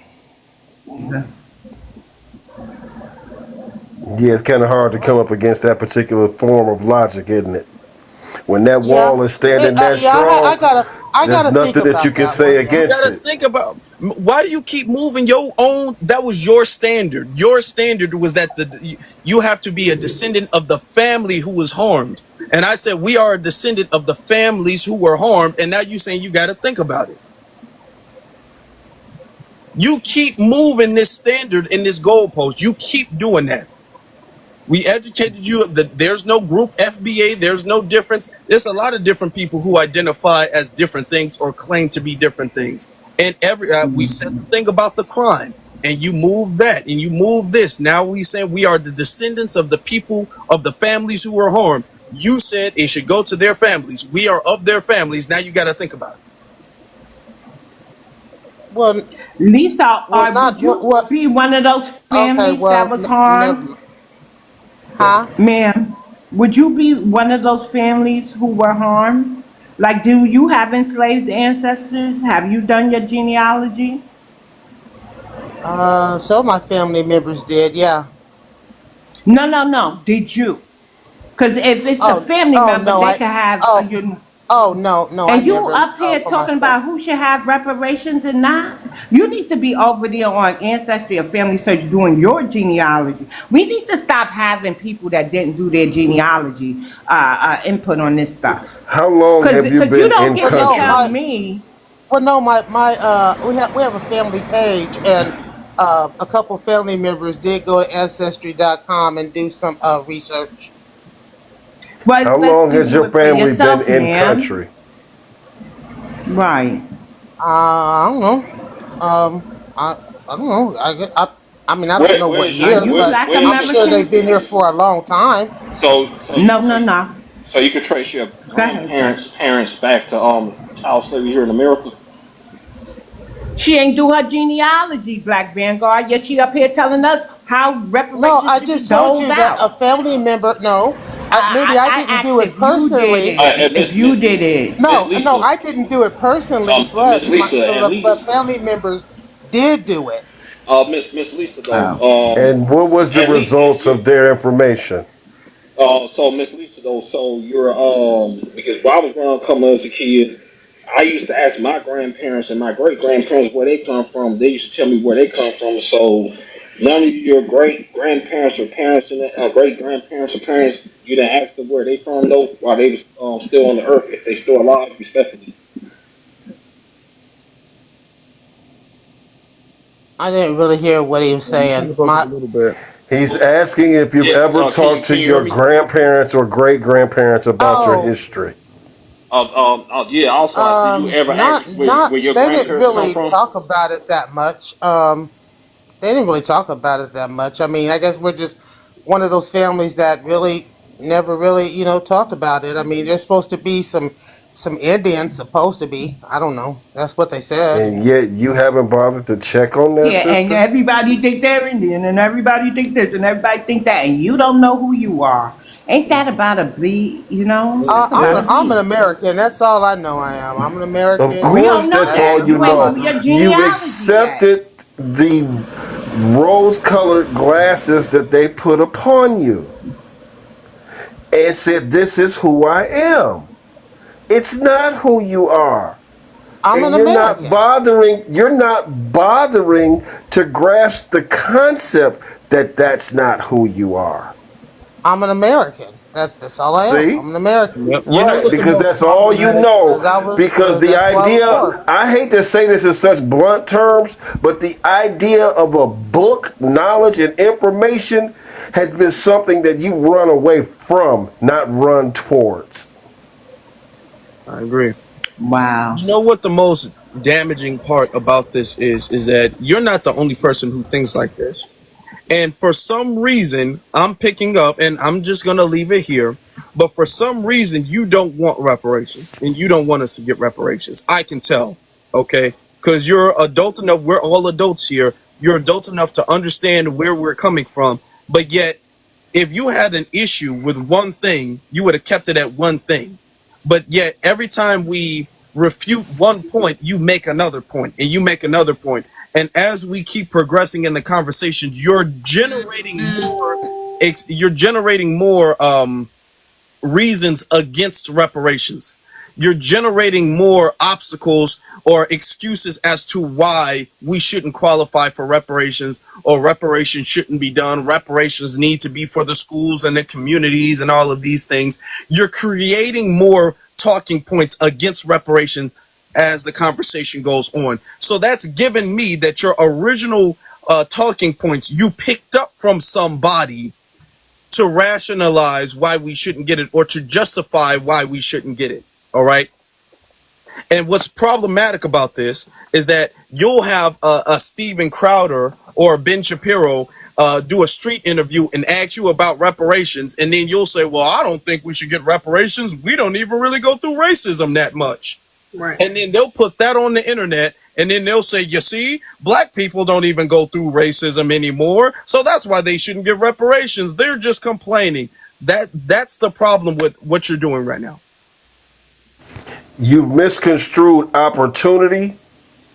Yeah, it's kind of hard to come up against that particular form of logic, isn't it? When that yeah, wall is standing that yeah. I strong, gotta, I there's gotta think nothing that you about can that say one. Yeah. You against gotta it. think about why do you keep moving your own? That was your standard. Your standard was that you have to be a descendant of the family who was harmed. And I said we are a descendant of the families who were harmed. And now you saying you got to think about it. You keep moving this standard in this goalpost. You keep doing that. We educated you that there's no group FBA, there's no difference. There's a lot of different people who identify as different things or claim to be different things. And we said the thing about the crime, and you move that, and you move this. Now we say we are the descendants of the people of the families who were harmed. You said it should go to their families. We are of their families. Now you got to think about it. Well, Lisa, not would you what. be one of those Okay, families that well, was never. harmed? Yes. Huh? Ma'am, would you be one of those families who were harmed? Like, do you have enslaved ancestors? Have you done your genealogy? Some of my family members did. Yeah. No, no, no. Did you? Because if it's a family Oh member, no, they could have oh, you. no, I And you never. up here For talking myself. about who should have reparations and not? You need to be over there on Ancestry or Family Search doing your genealogy. We need to stop having people that didn't do their genealogy input on this stuff. How long have you Because you been don't in get to No, country? tell me. well, no, we have a family page, and a couple family members did go to ancestry.com and do some research. Well, How it's best long to has do your it for family been yourself, in ma'am. country? Right. I don't know. I don't know. I mean, I don't know what Are year, you but black I'm sure they've been American? here for a long time. No, no, no. So you could trace your Go ahead, sir. grandparents' parents back to child slavery here in America. She ain't do her genealogy, Black Vanguard, yet she up here telling us how No, reparations I should be just told doled you that out. a family member. No, maybe I I didn't do asked it if you did personally. it. If you did it. Miss No, Lisa, I didn't do it personally, Miss but Lisa, at but least, family members did do it. Miss Lisa though, Oh. And what was the at least results of their information? so Miss Lisa though, so you're because when I was growing up coming up as a kid, I used to ask my grandparents and my great grandparents where they come from. They used to tell me where they come from. So none of your great grandparents or parents and great grandparents or parents, you didn't ask them where they from though, while they was still on the earth, if they still alive, respectfully. I didn't really hear what he was You kind saying. of broke up a little bit. He's asking if you've Yeah, ever can talked to you hear your me? grandparents or great grandparents about your Oh, history. Yeah. Also, did you ever ask where your they didn't grandparents come really from? talk about it that much. They didn't really talk about it that much. I mean, I guess we're just one of those families that really never really, talked about it. I mean, there's supposed to be some Indians supposed to be. I don't know. That's what they said. And yet you haven't bothered to check on that, Yeah, and sister? everybody think they're Indian, and everybody think this, and everybody think that, and you don't know who you are. Ain't that about a beat? You know, that's about a I'm an beat. American. That's all I know. I am. I'm an Of American. We don't course, know that's That's all that. you You ain't all do I know. know. your You've genealogy yet. accepted the rose-colored glasses that they put upon you and said, "This is who I am." It's not who you are. I'm And an American. you're not bothering to grasp the concept that that's not who you are. I'm an American. That's all I am. See? I'm an American. Yep. You know Right, what the because most that's all you problematic? know. Because I was. Because the That's who I was idea, born. I hate to say this in such blunt terms, but the idea of a book, knowledge, and information has been something that you run away from, not run towards. I agree. Wow. You know what the most damaging part about this is that you're not the only person who thinks like this. And for some reason, I'm picking up, and I'm just gonna leave it here. But for some reason, you don't want reparations, and you don't want us to get reparations. I can tell, okay? Because you're adult enough. We're all adults here. You're adult enough to understand where we're coming from. But yet, if you had an issue with one thing, you would have kept it at one thing. But yet, every time we refute one point, you make another point, and you make another point. And as we keep progressing in the conversations, you're generating more. You're generating more reasons against reparations. You're generating more obstacles or excuses as to why we shouldn't qualify for reparations or reparations shouldn't be done. Reparations need to be for the schools and the communities and all of these things. You're creating more talking points against reparations as the conversation goes on. So that's given me that your original talking points you picked up from somebody to rationalize why we shouldn't get it or to justify why we shouldn't get it. All right. And what's problematic about this is that you'll have a Steven Crowder or Ben Shapiro do a street interview and ask you about reparations, and then you'll say, well, I don't think we should get reparations. We don't even really go through racism that much. Right. And then they'll put that on the internet, and then they'll say, you see, black people don't even go through racism anymore, so that's why they shouldn't get reparations. They're just complaining. That's the problem with what you're doing right now. You misconstrued opportunity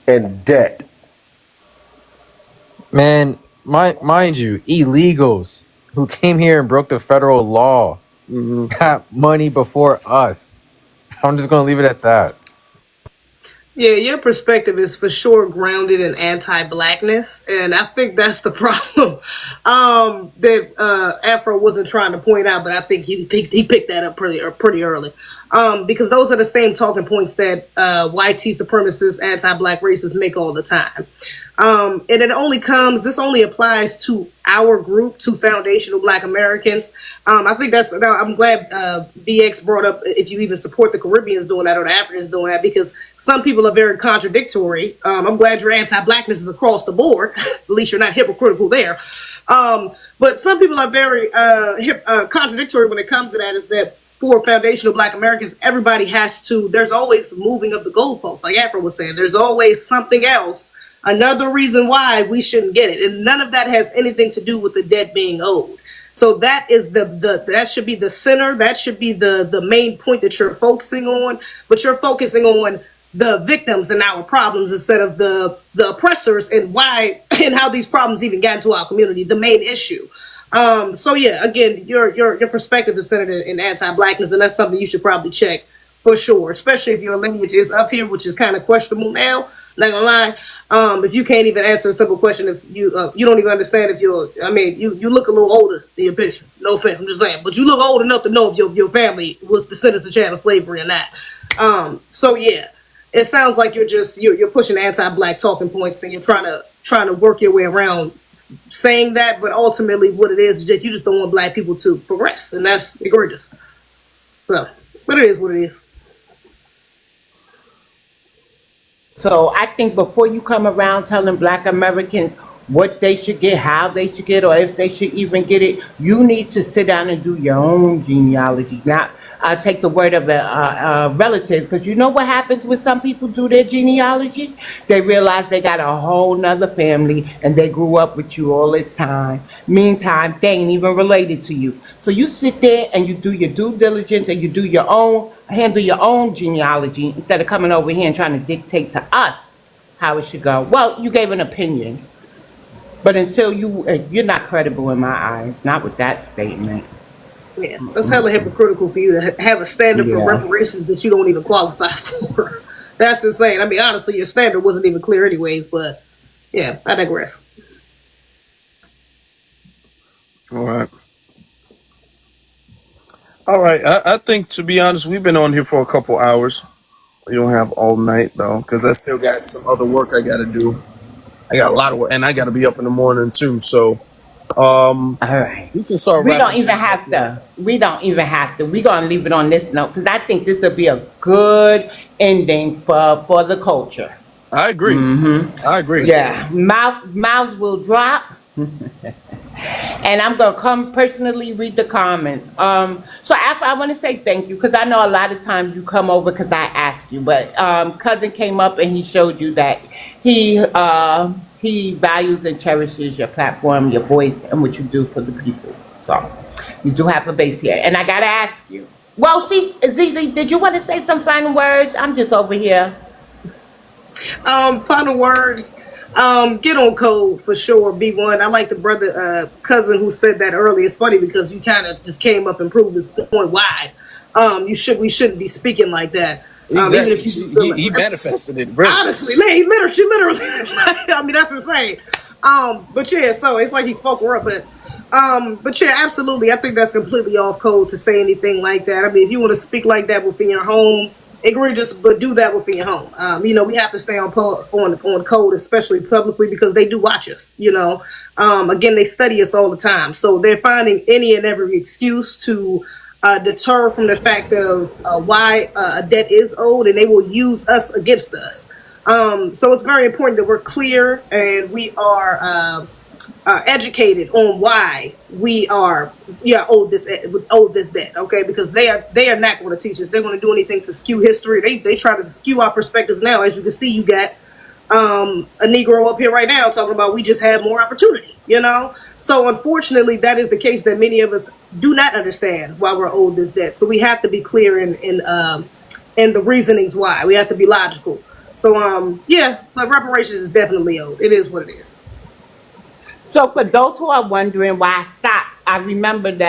and debt. Man, mind you, illegals who came here and broke the federal law got money before us. I'm just gonna leave it at that. Yeah, your perspective is for sure grounded in anti-blackness, and I think that's the problem that Afro wasn't trying to point out, but I think he picked that up pretty early, because those are the same talking points that YT supremacists, anti-black racists make all the time. And this only applies to our group, to foundational Black Americans. I think I'm glad BX brought up if you even support the Caribbeans doing that or the Africans doing that, because some people are very contradictory. I'm glad your anti-blackness is across the board. At least you're not hypocritical there. But some people are very contradictory when it comes to that, is that for foundational Black Americans, everybody there's always moving of the goalposts. Like Afro was saying, there's always something else, another reason why we shouldn't get it. And none of that has anything to do with the debt being owed. So that is that should be the center. That should be the main point that you're focusing on. But you're focusing on the victims and our problems instead of the oppressors and why and how these problems even got into our community, the main issue. So yeah, again, your perspective is centered in anti-blackness, and that's something you should probably check for sure, especially if your lineage is up here, which is kind of questionable now. Not gonna lie. If you can't even answer a simple question, if you don't even understand if you look a little older in your picture. No offense, I'm just saying, but you look old enough to know if your family was descendants of chattel slavery or not. So yeah, it sounds like you're pushing anti-black talking points and you're trying to work your way around saying that, but ultimately what it is that you just don't want Black people to progress, and that's egregious. So, but it is what it is. So I think before you come around telling Black Americans what they should get, how they should get, or if they should even get it, you need to sit down and do your own genealogy. Not take the word of a relative, because you know what happens when some people do their genealogy? They realize they got a whole nother family and they grew up with you all this time. Meantime, they ain't even related to you. So you sit there and you do your due diligence and you do handle your own genealogy instead of coming over here and trying to dictate to us how it should go. Well, you gave an opinion, but until you're not credible in my eyes, not with that statement. Yeah, that's hella hypocritical for you to have a standard for reparations that you don't even qualify for. That's insane. I mean, honestly, your standard wasn't even clear anyways, but yeah, I digress. All right. I think, to be honest, we've been on here for a couple hours. We don't have all night, though, because I still got some other work I got to do. I got a lot of work, and I got to be up in the morning, too. So, all right. We can start. We don't even have to. We're going to leave it on this note, because I think this will be a good ending for the culture. I agree. I agree. Yeah. Mouths will drop. And I'm going to come personally read the comments. So after, I want to say thank you, because I know a lot of times you come over because I asked you, but Cousin came up and he showed you that he values and cherishes your platform, your voice, and what you do for the people. So you do have a base here. And I got to ask you. Well, see, Zizi, did you want to say some final words? I'm just over here. Final words. Get on code for sure, B1. I like the brother cousin who said that earlier. It's funny because you kind of just came up and proved his point why. We shouldn't be speaking like that. Exactly. Even if he manifested it. Really. Honestly, she literally. I mean, that's insane. But yeah, so it's like he spoke her up, but yeah, absolutely. I think that's completely off code to say anything like that. I mean, if you want to speak like that within your home, egregious, but do that within your home. We have to stay on code, especially publicly, because they do watch us. Again, they study us all the time, so they're finding any and every excuse to deter from the fact of why a debt is owed, and they will use us against us. So it's very important that we're clear and we are educated on why we are owed this debt, okay? Because they are not going to teach us. They're going to do anything to skew history. They try to skew our perspectives now. As you can see, you got a Negro up here right now talking about we just had more opportunity, you know? So unfortunately, that is the case, that many of us do not understand why we're owed this debt. So we have to be clear in the reasonings why. We have to be logical. So yeah, but reparations is definitely owed. It is what it is. So for those who are wondering why I stopped, I remembered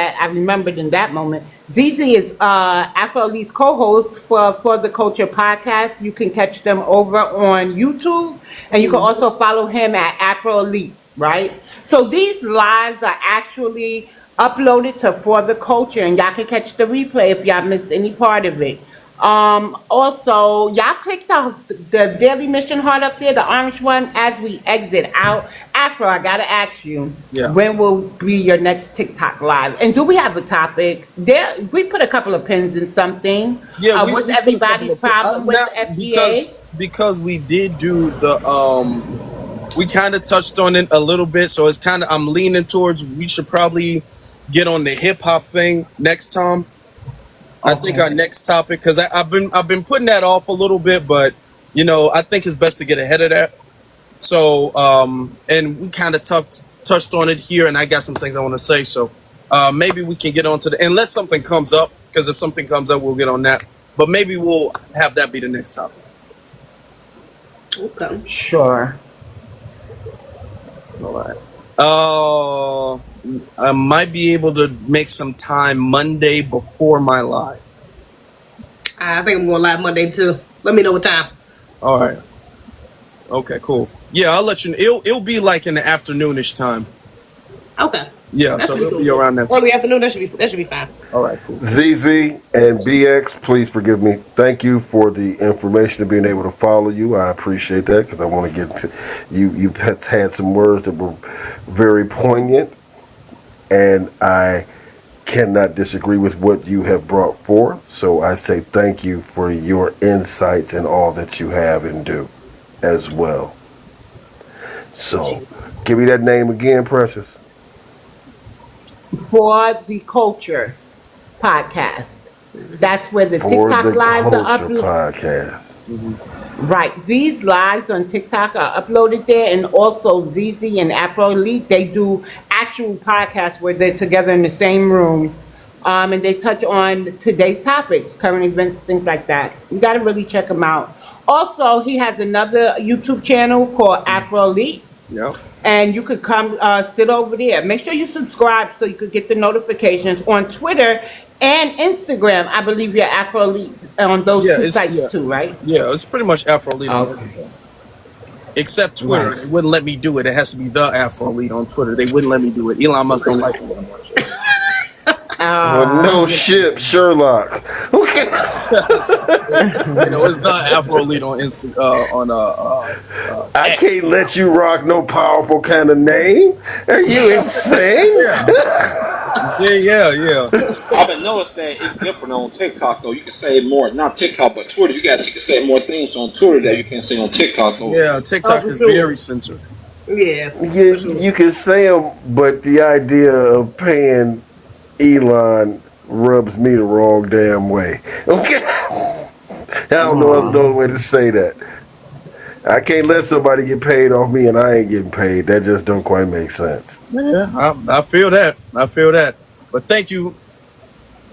in that moment. Zizi is Afro Elite's co-host for the Culture podcast. You can catch them over on YouTube, and you can also follow him at Afro Elite, right? So these lives are actually uploaded to For the Culture, and y'all can catch the replay if y'all missed any part of it. Also, y'all click the Daily Mission heart up there, the orange one, as we exit out. Afro, I gotta ask you, when will be your next TikTok live? And do we have a topic? We put a couple of pins in something. Yeah, what's everybody's problem with the FBA? Because we did do the we kind of touched on it a little bit, so it's kind of, I'm leaning towards we should probably get on the hip hop thing next time. I think our next topic, because I've been putting that off a little bit, but you know, I think it's best to get ahead of that. So and we kind of touched on it here, and I got some things I want to say. So maybe we can get on to unless something comes up, because if something comes up, we'll get on that. But maybe we'll have that be the next topic. Okay. Sure. All right. I might be able to make some time Monday before my live. I think I'm going live Monday too. Let me know what time. All right. Okay, cool. Yeah, I'll let you know. It'll be like in the afternoonish time. Okay. Yeah, so it'll be around that time. Early afternoon, that should be fine. All right, cool. ZZ and BX, please forgive me. Thank you for the information and being able to follow you. I appreciate that, because I want to get to you. You had some words that were very poignant, and I cannot disagree with what you have brought forth. So I say thank you for your insights and all that you have and do as well. So give me that name again, Precious. For the Culture podcast. That's where the TikTok lives are uploaded. Podcast. Right. These lives on TikTok are uploaded there, and also ZZ and Afro Elite, they do actual podcasts where they're together in the same room, and they touch on today's topics, current events, things like that. You got to really check them out. Also, he has another YouTube channel called Afro Elite. Yep. And you could come sit over there. Make sure you subscribe so you could get the notifications on Twitter and Instagram. I believe you're Afro Elite on those two sites too, right? Yeah, it's pretty much Afro Elite on except Twitter. Nice. They wouldn't let me do it. It has to be the Afro Elite on Twitter. They wouldn't let me do it. Elon Musk don't like me that much. Well, no shit, Sherlock. Okay. You know, it's the Afro Elite on I can't let you rock no powerful kind of name. Are you insane? Yeah. I've been noticed that it's different on TikTok though. You can say more, not TikTok, but Twitter. You can say more things on Twitter that you can't say on TikTok though. Yeah, TikTok is very censored. Yeah. You can say them, but the idea of paying Elon rubs me the wrong damn way. Okay, I don't know another way to say that. I can't let somebody get paid off me and I ain't getting paid. That just don't quite make sense. Yeah, I feel that. But thank you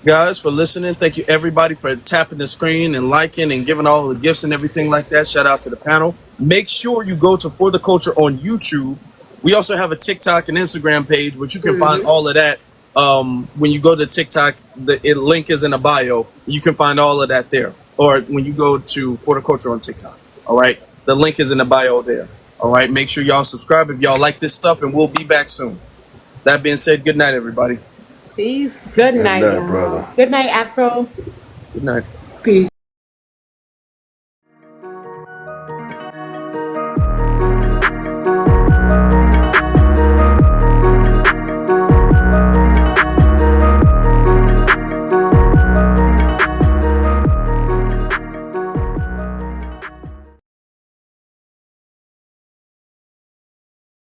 guys for listening. Thank you everybody for tapping the screen and liking and giving all the gifts and everything like that. Shout out to the panel. Make sure you go to For the Culture on YouTube. We also have a TikTok and Instagram page, which you can find all of that. When you go to TikTok, the link is in the bio. You can find all of that there. Or when you go to For the Culture on TikTok. All right. The link is in the bio there. All right. Make sure y'all subscribe if y'all like this stuff, and we'll be back soon. That being said, good night, everybody. Peace. Good night, brother. Good night, Afro. Good night. Peace.